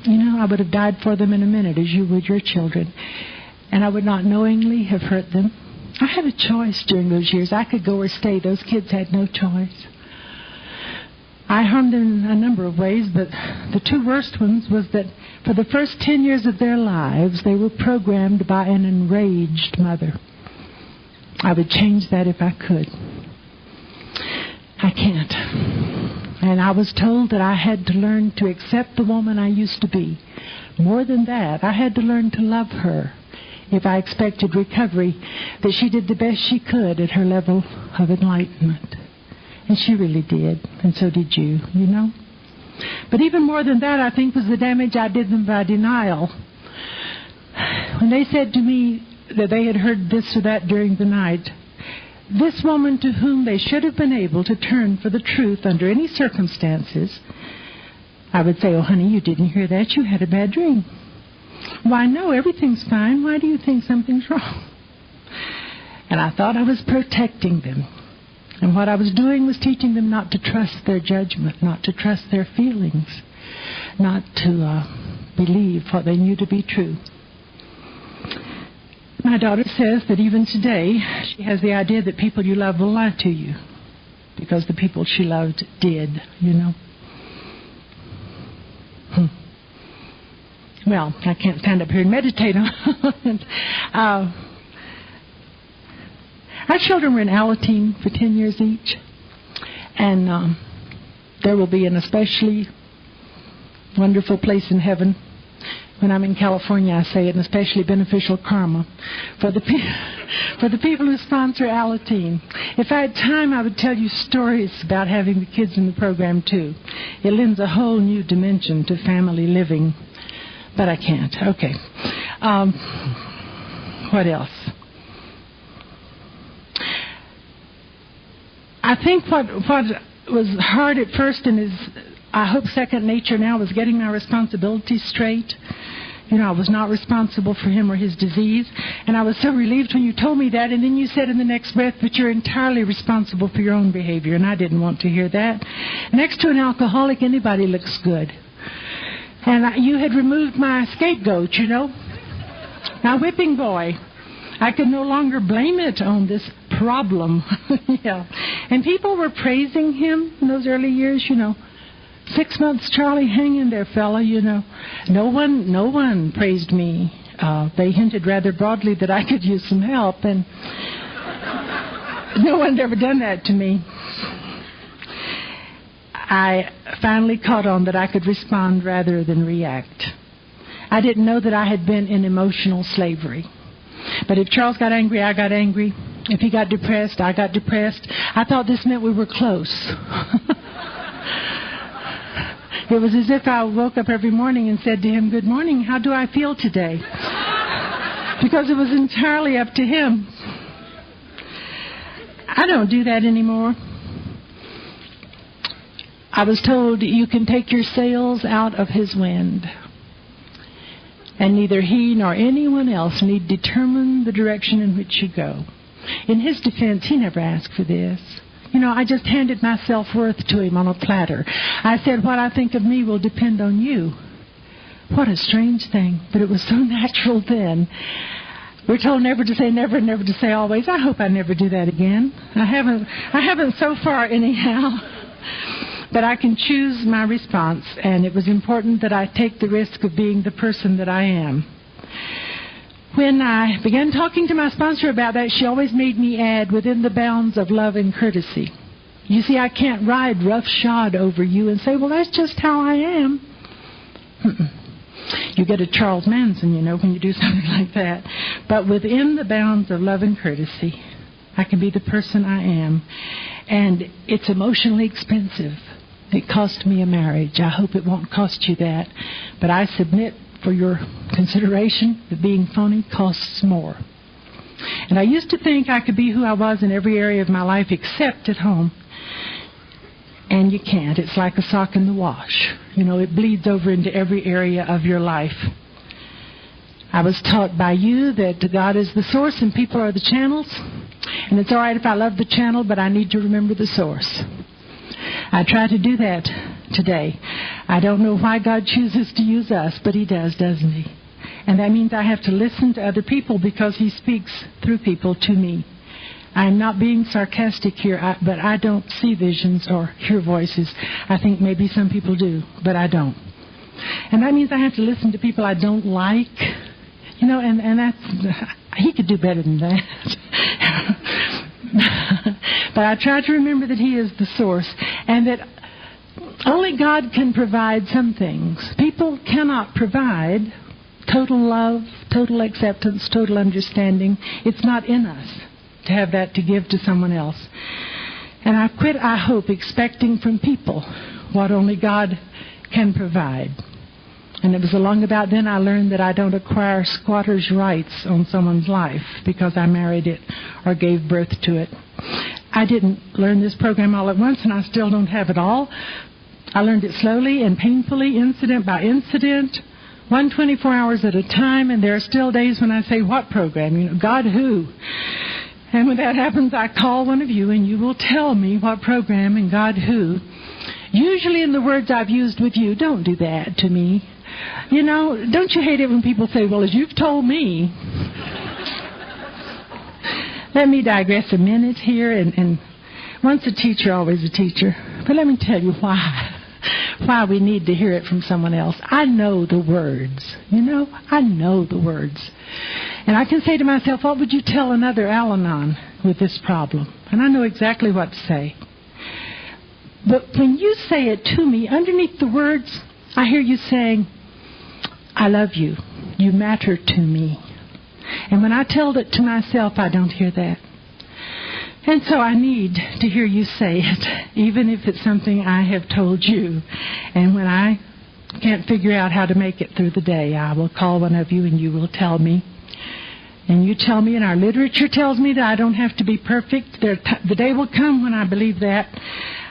You know, I would have died for them in a minute, as you would your children. And I would not knowingly have hurt them. I had a choice during those years. I could go or stay. Those kids had no choice. I harmed them in a number of ways, but the 2 worst ones was that for the first 10 years of their lives, they were programmed by an enraged mother. I would change that if I could. I can't. And I was told that I had to learn to accept the woman I used to be. More than that, I had to learn to love her if I expected recovery, that she did the best she could at her level of enlightenment. And she really did, and so did you, you know. But even more than that, I think, was the damage I did them by denial. When they said to me that they had heard this or that during the night, this woman to whom they should have been able to turn for the truth under any circumstances, I would say, oh, honey, you didn't hear that. You had a bad dream. Why, no, everything's fine. Why do you think something's wrong? And I thought I was protecting them. And what I was doing was teaching them not to trust their judgment, not to trust their feelings, not to believe what they knew to be true. My daughter says that even today, she has the idea that people you love will lie to you, because the people she loved did, you know. Well, I can't stand up here and meditate on it. Our children were in Alateen for 10 years each. And there will be an especially wonderful place in heaven. When I'm in California, I say an especially beneficial karma for the people who sponsor Alateen. If I had time, I would tell you stories about having the kids in the program, too. It lends a whole new dimension to family living. But I can't. Okay. What else? I think what was hard at first and is, I hope, second nature now was getting my responsibilities straight. I was not responsible for him or his disease. And I was so relieved when you told me that. And then you said in the next breath, but you're entirely responsible for your own behavior. And I didn't want to hear that. Next to an alcoholic, anybody looks good. And you had removed my scapegoat, My whipping boy. I could no longer blame it on this problem. Yeah. And people were praising him in those early years, 6 months, Charlie, hang in there, fella, No one praised me. They hinted rather broadly that I could use some help, and no one had ever done that to me. I finally caught on that I could respond rather than react. I didn't know that I had been in emotional slavery. But if Charles got angry, I got angry. If he got depressed, I got depressed. I thought this meant we were close. It was as if I woke up every morning and said to him, "Good morning, how do I feel today?" Because it was entirely up to him. I don't do that anymore. I was told you can take your sails out of his wind. And neither he nor anyone else need determine the direction in which you go. In his defense, he never asked for this. I just handed my self-worth to him on a platter. I said, what I think of me will depend on you. What a strange thing, but it was so natural then. We're told never to say never and never to say always. I hope I never do that again. I haven't so far anyhow. But I can choose my response, and it was important that I take the risk of being the person that I am. When I began talking to my sponsor about that, she always made me add, within the bounds of love and courtesy. You see, I can't ride roughshod over you and say, well, that's just how I am. You get a Charles Manson, when you do something like that. But within the bounds of love and courtesy, I can be the person I am. And it's emotionally expensive. It cost me a marriage. I hope it won't cost you that. But I submit for your consideration that being phony costs more. And I used to think I could be who I was in every area of my life except at home. And you can't. It's like a sock in the wash. It bleeds over into every area of your life. I was taught by you that God is the source and people are the channels. And it's all right if I love the channel, but I need to remember the source. I try to do that today. I don't know why God chooses to use us, but He does, doesn't He? And that means I have to listen to other people because He speaks through people to me. I'm not being sarcastic here, but I don't see visions or hear voices. I think maybe some people do, but I don't. And that means I have to listen to people I don't like. And that's, He could do better than that. But I try to remember that He is the source and that only God can provide some things. People cannot provide total love, total acceptance, total understanding. It's not in us to have that to give to someone else. And I quit, I hope, expecting from people what only God can provide. And it was along about then I learned that I don't acquire squatter's rights on someone's life because I married it or gave birth to it. I didn't learn this program all at once, and I still don't have it all. I learned it slowly and painfully, incident by incident, 124 hours at a time, and there are still days when I say, what program? God who? And when that happens, I call one of you, and you will tell me what program and God who. Usually in the words I've used with you, don't do that to me. Don't you hate it when people say, well, as you've told me. Let me digress a minute here, and once a teacher, always a teacher. But let me tell you why we need to hear it from someone else. I know the words, I know the words. And I can say to myself, what would you tell another Al-Anon with this problem? And I know exactly what to say. But when you say it to me, underneath the words, I hear you saying, I love you. You matter to me. And when I tell it to myself, I don't hear that. And so I need to hear you say it, even if it's something I have told you. And when I can't figure out how to make it through the day, I will call one of you and you will tell me. And you tell me, and our literature tells me that I don't have to be perfect. The day will come when I believe that.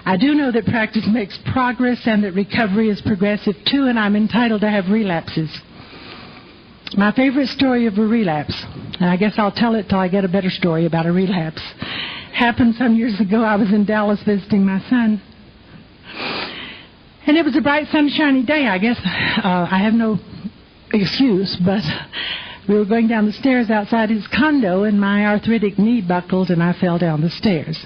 I do know that practice makes progress and that recovery is progressive too, and I'm entitled to have relapses. My favorite story of a relapse, and I guess I'll tell it till I get a better story about a relapse, happened some years ago. I was in Dallas visiting my son. And it was a bright, sunshiny day. I guess I have no excuse, but we were going down the stairs outside his condo, and my arthritic knee buckled, and I fell down the stairs.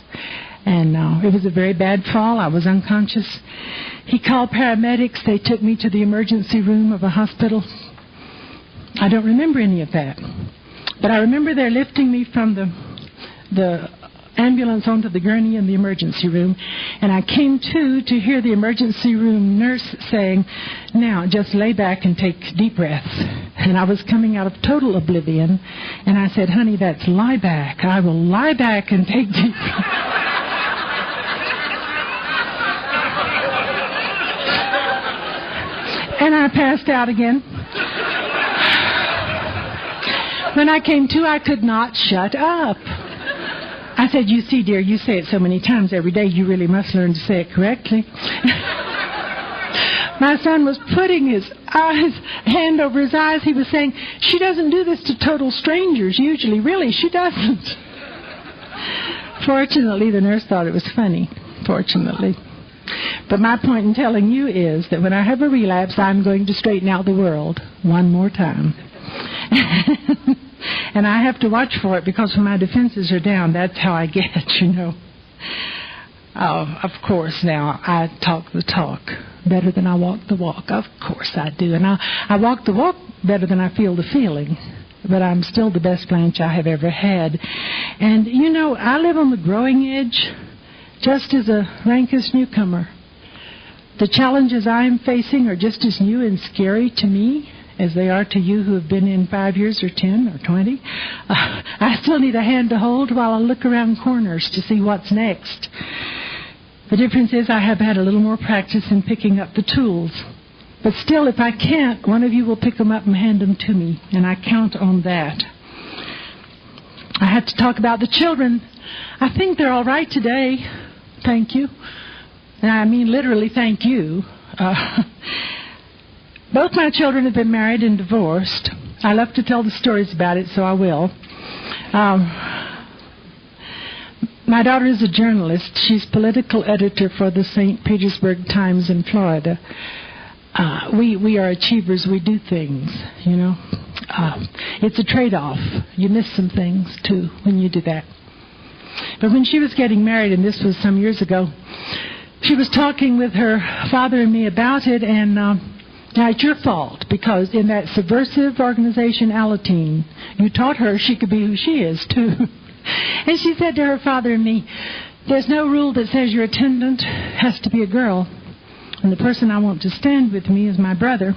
And it was a very bad fall. I was unconscious. He called paramedics. They took me to the emergency room of a hospital. I don't remember any of that. But I remember they're lifting me from the ambulance onto the gurney in the emergency room, and I came to hear the emergency room nurse saying, "Now, just lay back and take deep breaths." And I was coming out of total oblivion, and I said, "Honey, that's lie back. I will lie back and take deep breaths." And I passed out again. When I came to, I could not shut up. I said, "You see, dear, you say it so many times every day, you really must learn to say it correctly." My son was putting his hand over his eyes. He was saying, "She doesn't do this to total strangers usually. Really, she doesn't." Fortunately, the nurse thought it was funny. Fortunately. But my point in telling you is that when I have a relapse, I'm going to straighten out the world one more time. And I have to watch for it, because when my defenses are down, that's how I get, you know. Of course, now, I talk the talk better than I walk the walk. Of course I do. And I walk the walk better than I feel the feeling. But I'm still the best Blanche I have ever had. And, you know, I live on the growing edge, just as a rankest newcomer. The challenges I am facing are just as new and scary to me as they are to you who have been in 5 years or 10 or 20. I still need a hand to hold while I look around corners to see what's next. The difference is I have had a little more practice in picking up the tools. But still, if I can't, one of you will pick them up and hand them to me, and I count on that. I have to talk about the children. I think they're all right today. Thank you. And I mean literally thank you. Both my children have been married and divorced. I love to tell the stories about it, so I will. My daughter is a journalist. She's political editor for the St. Petersburg Times in Florida. We are achievers. We do things, you know. It's a trade-off. You miss some things, too, when you do that. But when she was getting married, and this was some years ago, she was talking with her father and me about it, and now, it's your fault, because in that subversive organization, Alateen, you taught her she could be who she is, too. And she said to her father and me, "There's no rule that says your attendant has to be a girl, and the person I want to stand with me is my brother."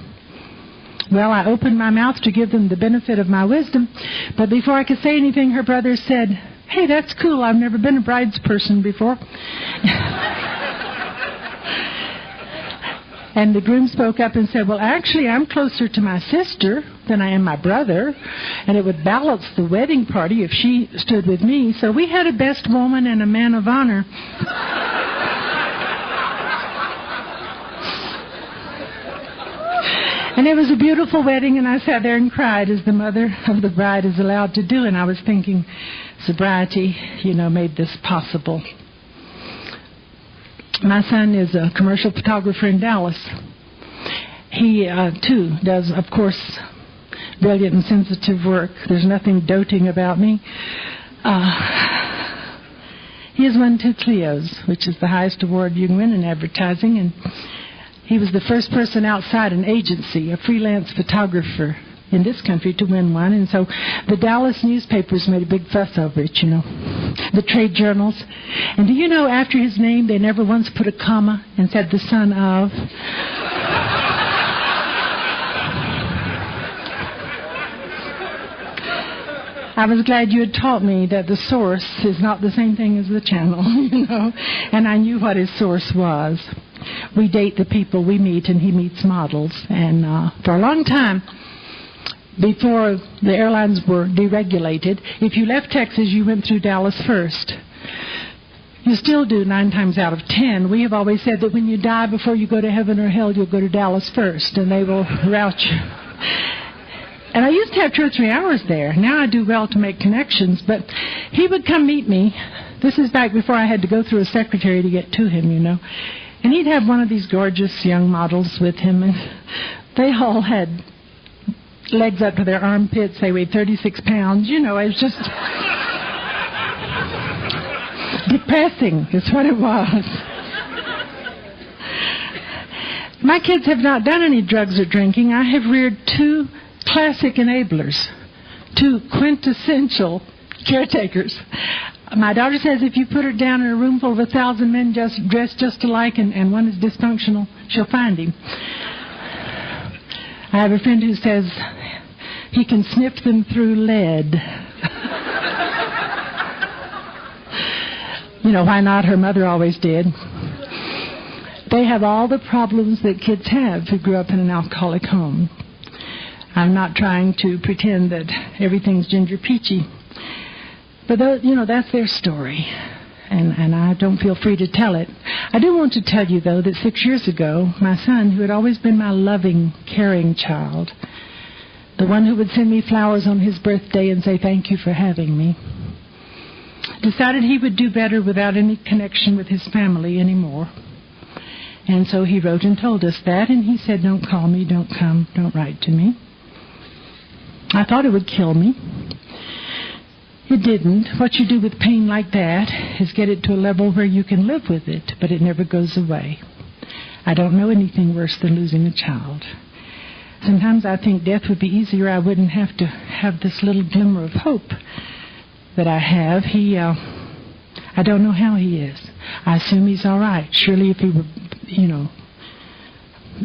Well, I opened my mouth to give them the benefit of my wisdom, but before I could say anything, her brother said, "Hey, that's cool. I've never been a bride's person before." And the groom spoke up and said, "Well, actually, I'm closer to my sister than I am my brother, and it would balance the wedding party if she stood with me." So we had a best woman and a man of honor. And it was a beautiful wedding, and I sat there and cried, as the mother of the bride is allowed to do. And I was thinking, sobriety, you know, made this possible. My son is a commercial photographer in Dallas. He, too, does, of course, brilliant and sensitive work. There's nothing doting about me. He has won 2 Clios, which is the highest award you can win in advertising, and he was the first person outside an agency, a freelance photographer in this country, to win one. And so the Dallas newspapers made a big fuss over it, you know, the trade journals. And do you know, after his name, they never once put a comma and said the son of. I was glad you had taught me that the source is not the same thing as the channel, you know, and I knew what his source was. We date the people we meet, and he meets models. And for a long time, before the airlines were deregulated, if you left Texas, you went through Dallas first. You still do 9 times out of 10. We have always said that when you die, before you go to heaven or hell, you'll go to Dallas first, and they will route you. And I used to have 2 or 3 hours there. Now I do well to make connections, but he would come meet me. This is back before I had to go through a secretary to get to him, you know. And he'd have one of these gorgeous young models with him, and they all had legs up to their armpits. They weighed 36 pounds. You know, it was just depressing is what it was. My kids have not done any drugs or drinking. I have reared 2 classic enablers, 2 quintessential caretakers. My daughter says if you put her down in a room full of 1,000 men dressed just alike and one is dysfunctional, she'll find him. I have a friend who says he can sniff them through lead. You know, why not? Her mother always did. They have all the problems that kids have who grew up in an alcoholic home. I'm not trying to pretend that everything's ginger peachy. But, you know, that's their story. And I don't feel free to tell it. I do want to tell you, though, that 6 years ago, my son, who had always been my loving, caring child, the one who would send me flowers on his birthday and say thank you for having me, decided he would do better without any connection with his family anymore. And so he wrote and told us that, and he said, don't call me, don't come, don't write to me. I thought it would kill me. It didn't. What you do with pain like that is get it to a level where you can live with it, but it never goes away. I don't know anything worse than losing a child. Sometimes I think death would be easier. I wouldn't have to have this little glimmer of hope that I have. I don't know how he is. I assume he's all right. Surely if he were, you know,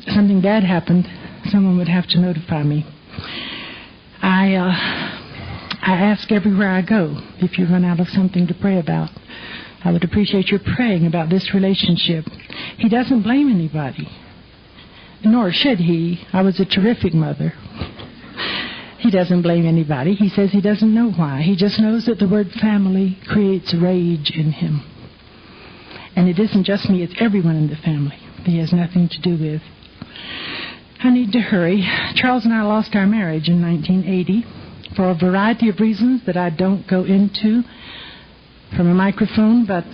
something bad happened, someone would have to notify me. I ask everywhere I go, if you run out of something to pray about, I would appreciate your praying about this relationship. He doesn't blame anybody, nor should he. I was a terrific mother. He doesn't blame anybody. He says he doesn't know why. He just knows that the word family creates rage in him. And it isn't just me, it's everyone in the family he has nothing to do with. I need to hurry. Charles and I lost our marriage in 1980 for a variety of reasons that I don't go into from a microphone, but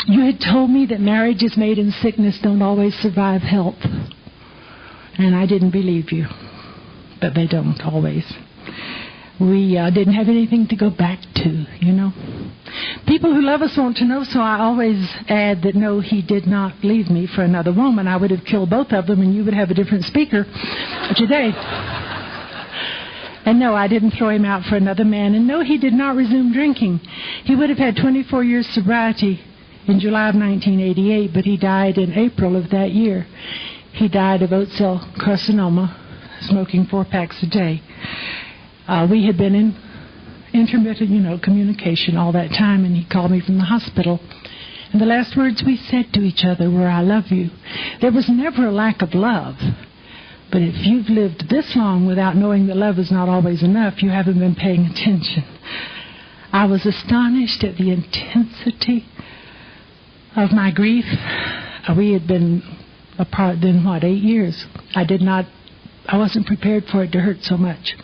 you had told me that marriages made in sickness don't always survive health. And I didn't believe you, but they don't always. We didn't have anything to go back to, you know. People who love us want to know, so I always add that no, he did not leave me for another woman. I would have killed both of them and you would have a different speaker today. And no, I didn't throw him out for another man. And no, he did not resume drinking. He would have had 24 years sobriety in July of 1988, but he died in April of that year. He died of oat cell carcinoma, smoking 4 packs a day. We had been in intermittent, communication all that time, and he called me from the hospital. And the last words we said to each other were, I love you. There was never a lack of love. But if you've lived this long without knowing that love is not always enough, you haven't been paying attention. I was astonished at the intensity of my grief. We had been apart then, 8 years. I wasn't prepared for it to hurt so much.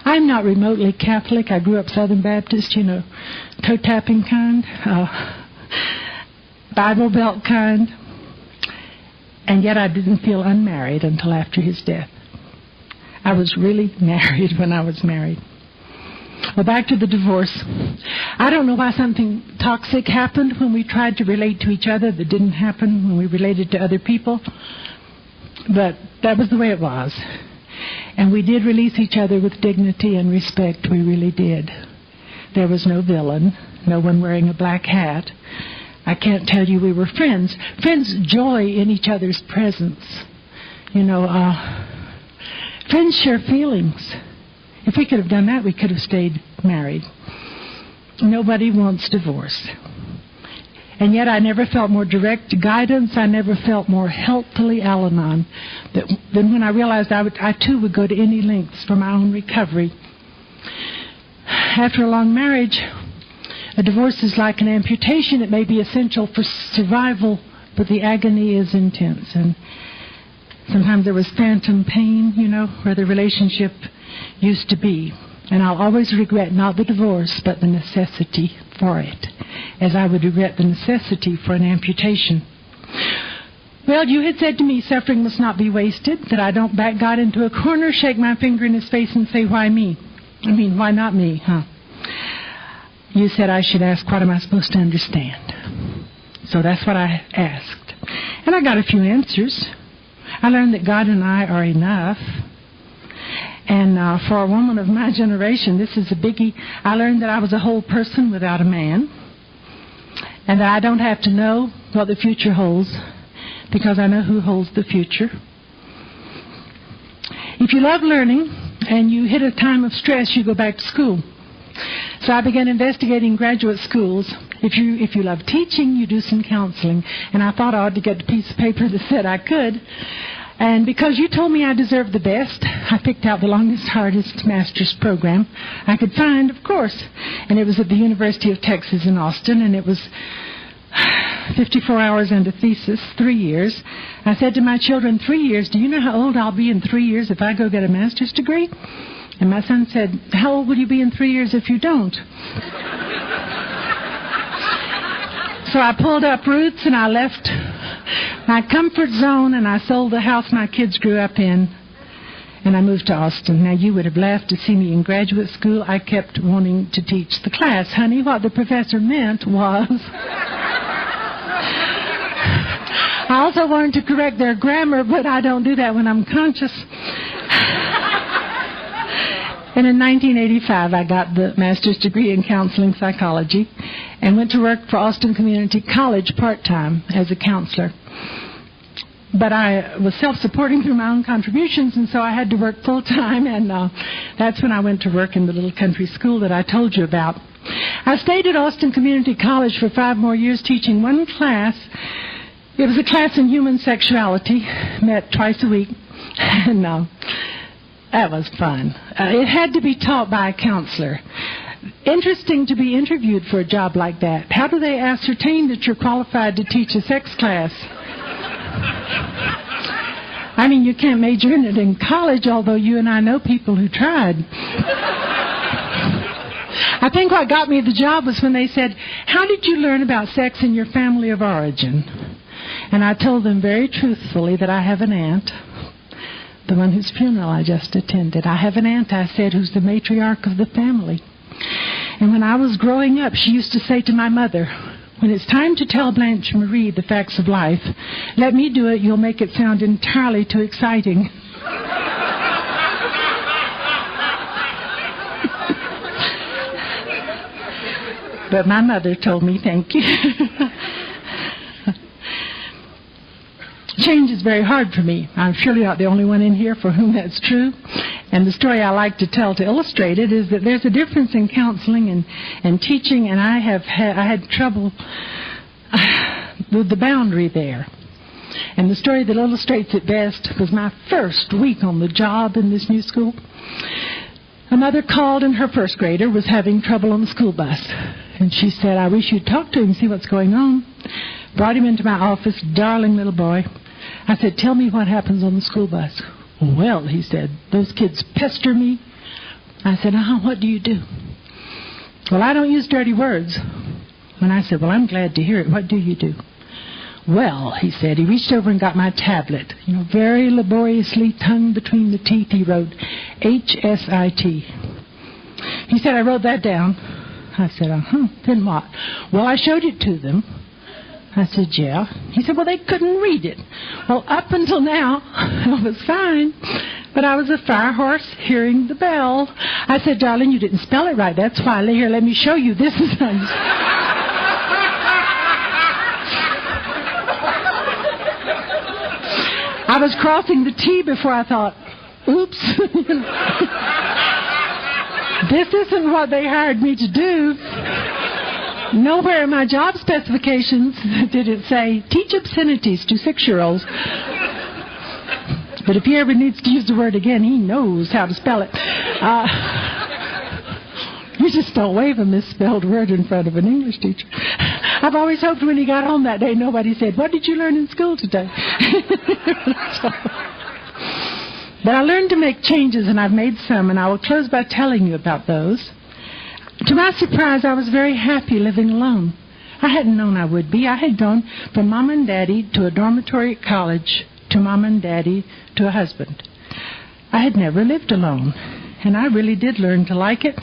I'm not remotely Catholic. I grew up Southern Baptist, toe-tapping kind, Bible Belt kind. And yet I didn't feel unmarried until after his death. I was really married when I was married. Well, back to the divorce. I don't know why something toxic happened when we tried to relate to each other that didn't happen when we related to other people. But that was the way it was. And we did release each other with dignity and respect. We really did. There was no villain, no one wearing a black hat. I can't tell you we were friends. Friends joy in each other's presence. Friends share feelings. If we could have done that, we could have stayed married. Nobody wants divorce. And yet I never felt more direct guidance. I never felt more healthily Al-Anon than when I realized I too would go to any lengths for my own recovery. After a long marriage, a divorce is like an amputation. It may be essential for survival, but the agony is intense. And sometimes there was phantom pain, where the relationship used to be. And I'll always regret not the divorce, but the necessity for it, as I would regret the necessity for an amputation. Well, you had said to me, suffering must not be wasted, that I don't back God into a corner, shake my finger in his face and say, why me? Why not me, huh? You said I should ask, what am I supposed to understand? So that's what I asked. And I got a few answers. I learned that God and I are enough. And for a woman of my generation, this is a biggie. I learned that I was a whole person without a man. And that I don't have to know what the future holds, because I know who holds the future. If you love learning and you hit a time of stress, you go back to school. So I began investigating graduate schools. If you love teaching, you do some counseling. And I thought I ought to get a piece of paper that said I could. And because you told me I deserved the best, I picked out the longest, hardest master's program I could find, of course. And it was at the University of Texas in Austin, and it was 54 hours and a thesis, 3 years. I said to my children, 3 years, do you know how old I'll be in 3 years if I go get a master's degree? And my son said, how old will you be in 3 years if you don't? So I pulled up roots and I left my comfort zone and I sold the house my kids grew up in and I moved to Austin. Now you would have laughed to see me in graduate school. I kept wanting to teach the class. Honey, what the professor meant was I also wanted to correct their grammar, but I don't do that when I'm conscious. And in 1985, I got the master's degree in counseling psychology and went to work for Austin Community College part-time as a counselor. But I was self-supporting through my own contributions, and so I had to work full-time, and that's when I went to work in the little country school that I told you about. I stayed at Austin Community College for 5 more years teaching one class. It was a class in human sexuality, met twice a week, and that was fun. It had to be taught by a counselor. Interesting to be interviewed for a job like that. How do they ascertain that you're qualified to teach a sex class? You can't major in it in college, although you and I know people who tried. I think what got me the job was when they said, how did you learn about sex in your family of origin? And I told them very truthfully that I have an aunt, the one whose funeral I just attended. I have an aunt, I said, who's the matriarch of the family. And when I was growing up, she used to say to my mother, when it's time to tell Blanche Marie the facts of life, let me do it, you'll make it sound entirely too exciting. But my mother told me, thank you. Change is very hard for me. I'm surely not the only one in here for whom that's true. And the story I like to tell to illustrate it is that there's a difference in counseling and teaching, and I had trouble with the boundary there. And the story that illustrates it best was my first week on the job in this new school. A mother called, and her first grader was having trouble on the school bus. And she said, I wish you'd talk to him and see what's going on. Brought him into my office, darling little boy. I said, tell me what happens on the school bus. Well, he said, those kids pester me. I said, what do you do? Well, I don't use dirty words. And I said, well, I'm glad to hear it. What do you do? Well, he said, he reached over and got my tablet. Very laboriously, tongue between the teeth, he wrote H-S-I-T. He said, I wrote that down. I said, then what? Well, I showed it to them. I said, yeah. He said, well, they couldn't read it. Well, up until now, I was fine. But I was a fire horse hearing the bell. I said, darling, you didn't spell it right. That's why. Here, let me show you. This is... I was crossing the T before I thought, oops. This isn't what they hired me to do. Nowhere in my job specifications did it say, teach obscenities to 6-year-olds. But if he ever needs to use the word again, he knows how to spell it. You just don't wave a misspelled word in front of an English teacher. I've always hoped when he got home that day, nobody said, what did you learn in school today? But I learned to make changes, and I've made some, and I will close by telling you about those. To my surprise, I was very happy living alone. I hadn't known I would be. I had gone from Mom and Daddy to a dormitory at college, to Mom and Daddy to a husband. I had never lived alone, and I really did learn to like it.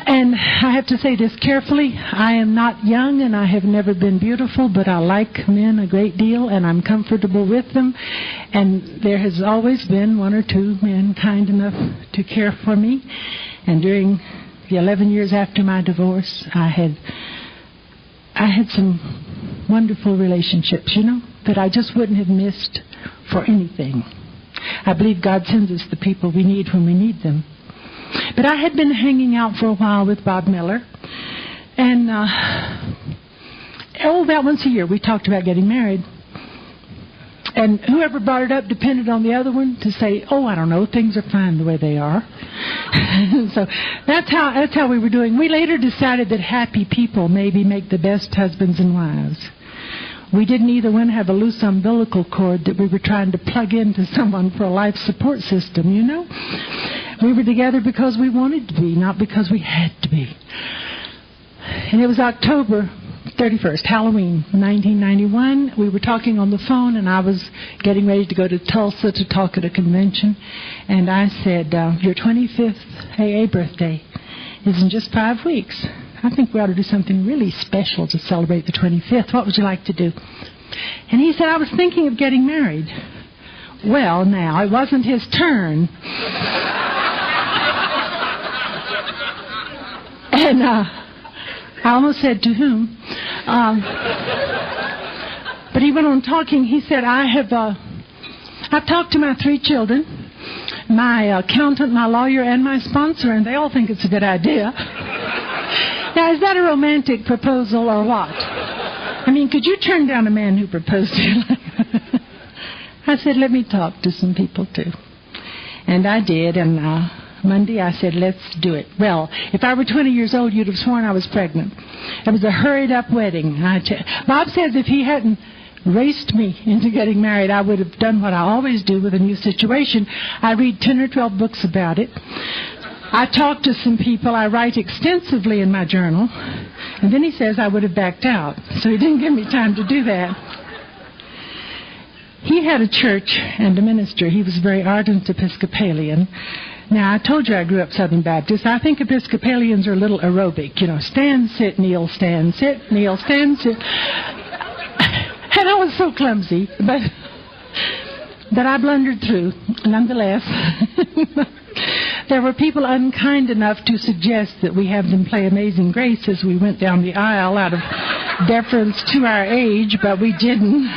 And I have to say this carefully. I am not young and I have never been beautiful, but I like men a great deal and I'm comfortable with them. And there has always been 1 or 2 men kind enough to care for me. And during the 11 years after my divorce, I had some wonderful relationships, that I just wouldn't have missed for anything. I believe God sends us the people we need when we need them. But I had been hanging out for a while with Bob Miller. And, about once a year we talked about getting married. And whoever brought it up depended on the other one to say, I don't know, things are fine the way they are. So that's how we were doing. We later decided that happy people maybe make the best husbands and wives. We didn't either one have a loose umbilical cord that we were trying to plug into someone for a life support system, We were together because we wanted to be, not because we had to be. And it was October 31st, Halloween, 1991. We were talking on the phone, and I was getting ready to go to Tulsa to talk at a convention. And I said, your 25th AA birthday is in just 5 weeks. I think we ought to do something really special to celebrate the 25th. What would you like to do? And he said, I was thinking of getting married. Well, now, it wasn't his turn. And I almost said, to whom? But he went on talking. He said, I've talked to my 3 children, my accountant, my lawyer, and my sponsor, and they all think it's a good idea. Now, is that a romantic proposal or what? I mean, could you turn down a man who proposed to you? I said, let me talk to some people, too. And I did, and Monday I said, let's do it. Well, if I were 20 years old, you'd have sworn I was pregnant. It was a hurried-up wedding. Bob says if he hadn't raced me into getting married, I would have done what I always do with a new situation. I read 10 or 12 books about it. I talk to some people. I write extensively in my journal. And then he says I would have backed out. So he didn't give me time to do that. He had a church and a minister. He was very ardent Episcopalian. Now, I told you I grew up Southern Baptist. I think Episcopalians are a little aerobic. Stand, sit, kneel, stand, sit, kneel, stand, sit. And I was so clumsy, but I blundered through, nonetheless. There were people unkind enough to suggest that we have them play Amazing Grace as we went down the aisle out of deference to our age, but we didn't.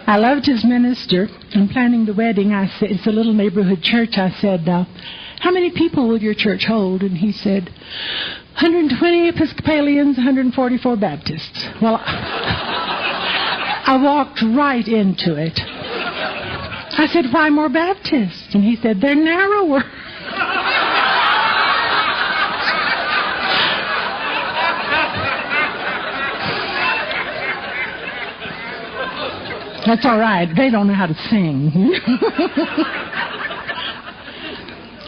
I loved his minister. In planning the wedding, I said, it's a little neighborhood church. I said, how many people will your church hold? And he said, 120 Episcopalians, 144 Baptists. Well, I walked right into it. I said, why more Baptists? And he said, they're narrower. That's all right. They don't know how to sing.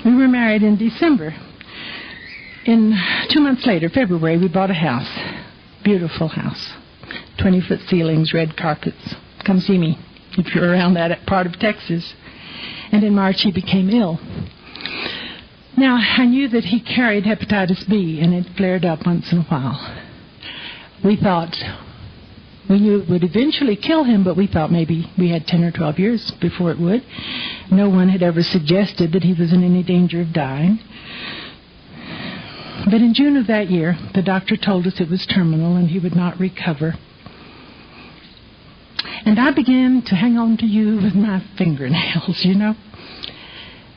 We were married in December. 2 months later, February, we bought a house. Beautiful house. 20-foot ceilings, red carpets. Come see me if you're around that part of Texas. And in March, he became ill. Now, I knew that he carried hepatitis B, and it flared up once in a while. We knew it would eventually kill him, but we thought maybe we had 10 or 12 years before it would. No one had ever suggested that he was in any danger of dying. But in June of that year, the doctor told us it was terminal and he would not recover. And I began to hang on to you with my fingernails,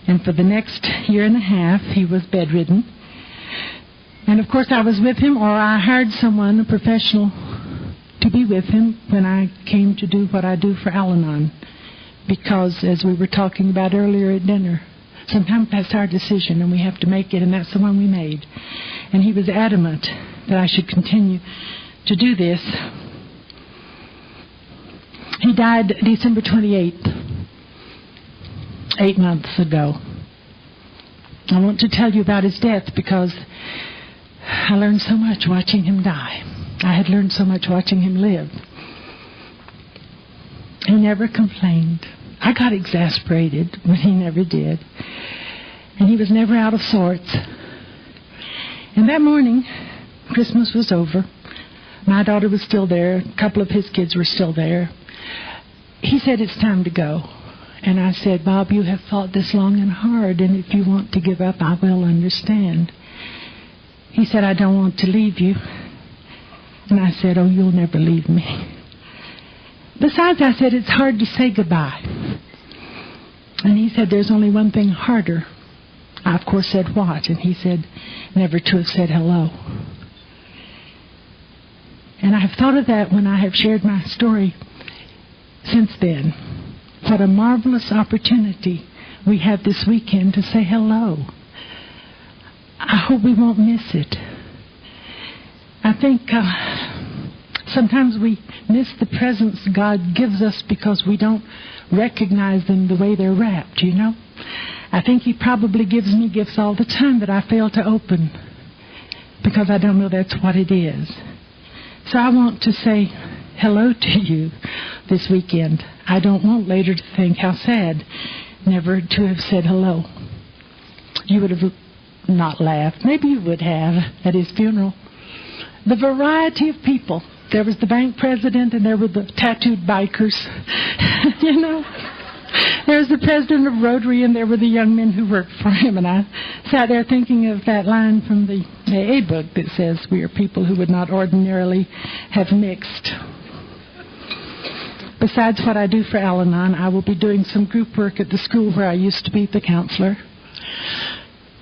And for the next year and a half, he was bedridden. And of course I was with him, or I hired someone, a professional, to be with him when I came to do what I do for Al-Anon. Because, as we were talking about earlier at dinner, sometimes that's our decision and we have to make it, and that's the one we made. And he was adamant that I should continue to do this. He died December 28th, 8 months ago. I want to tell you about his death because I learned so much watching him die. I had learned so much watching him live. He never complained. I got exasperated, but he never did. And he was never out of sorts. And that morning, Christmas was over. My daughter was still there. A couple of his kids were still there. He said, "It's time to go." And I said, "Bob, you have fought this long and hard, and if you want to give up, I will understand." He said, "I don't want to leave you." And I said, "Oh, you'll never leave me." Besides, I said, "It's hard to say goodbye." And he said, "There's only one thing harder." I, of course, said, "What?" And he said, "Never to have said hello." And I have thought of that when I have shared my story since then. What a marvelous opportunity we have this weekend to say hello. I hope we won't miss it. I think sometimes we miss the presents God gives us because we don't recognize them the way they're wrapped, you know. I think He probably gives me gifts all the time that I fail to open because I don't know that's what it is. So I want to say hello to you this weekend. I don't want later to think how sad never to have said hello. You would have not laughed. Maybe you would have at his funeral. The variety of people. There was the bank president and there were the tattooed bikers. You know. There was the president of Rotary and there were the young men who worked for him. And I sat there thinking of that line from the AA book that says we are people who would not ordinarily have mixed. Besides what I do for Al-Anon, I will be doing some group work at the school where I used to be the counselor.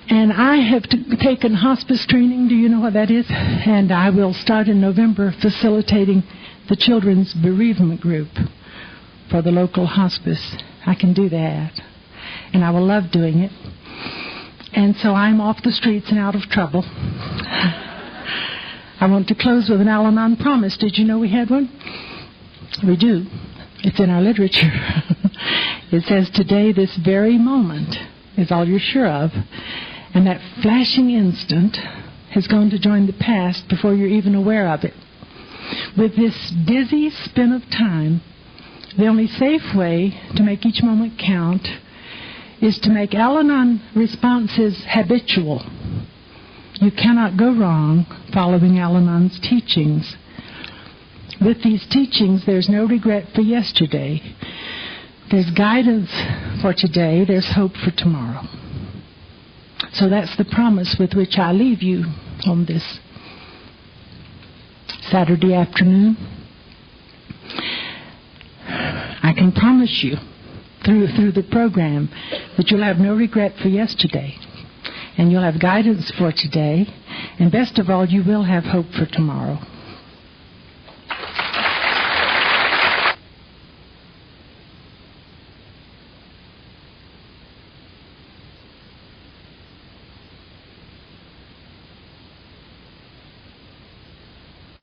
And I have taken hospice training. Do you know what that is? And I will start in November facilitating the children's bereavement group for the local hospice. I can do that. And I will love doing it. And so I'm off the streets and out of trouble. I want to close with an Al-Anon promise. Did you know we had one? We do. It's in our literature. It says, "Today, this very moment is all you're sure of." And that flashing instant has gone to join the past before you're even aware of it. With this dizzy spin of time, the only safe way to make each moment count is to make Al-Anon responses habitual. You cannot go wrong following Al-Anon's teachings. With these teachings, there's no regret for yesterday. There's guidance for today. There's hope for tomorrow. So that's the promise with which I leave you on this Saturday afternoon. I can promise you through the program that you'll have no regret for yesterday. And you'll have guidance for today. And best of all, you will have hope for tomorrow.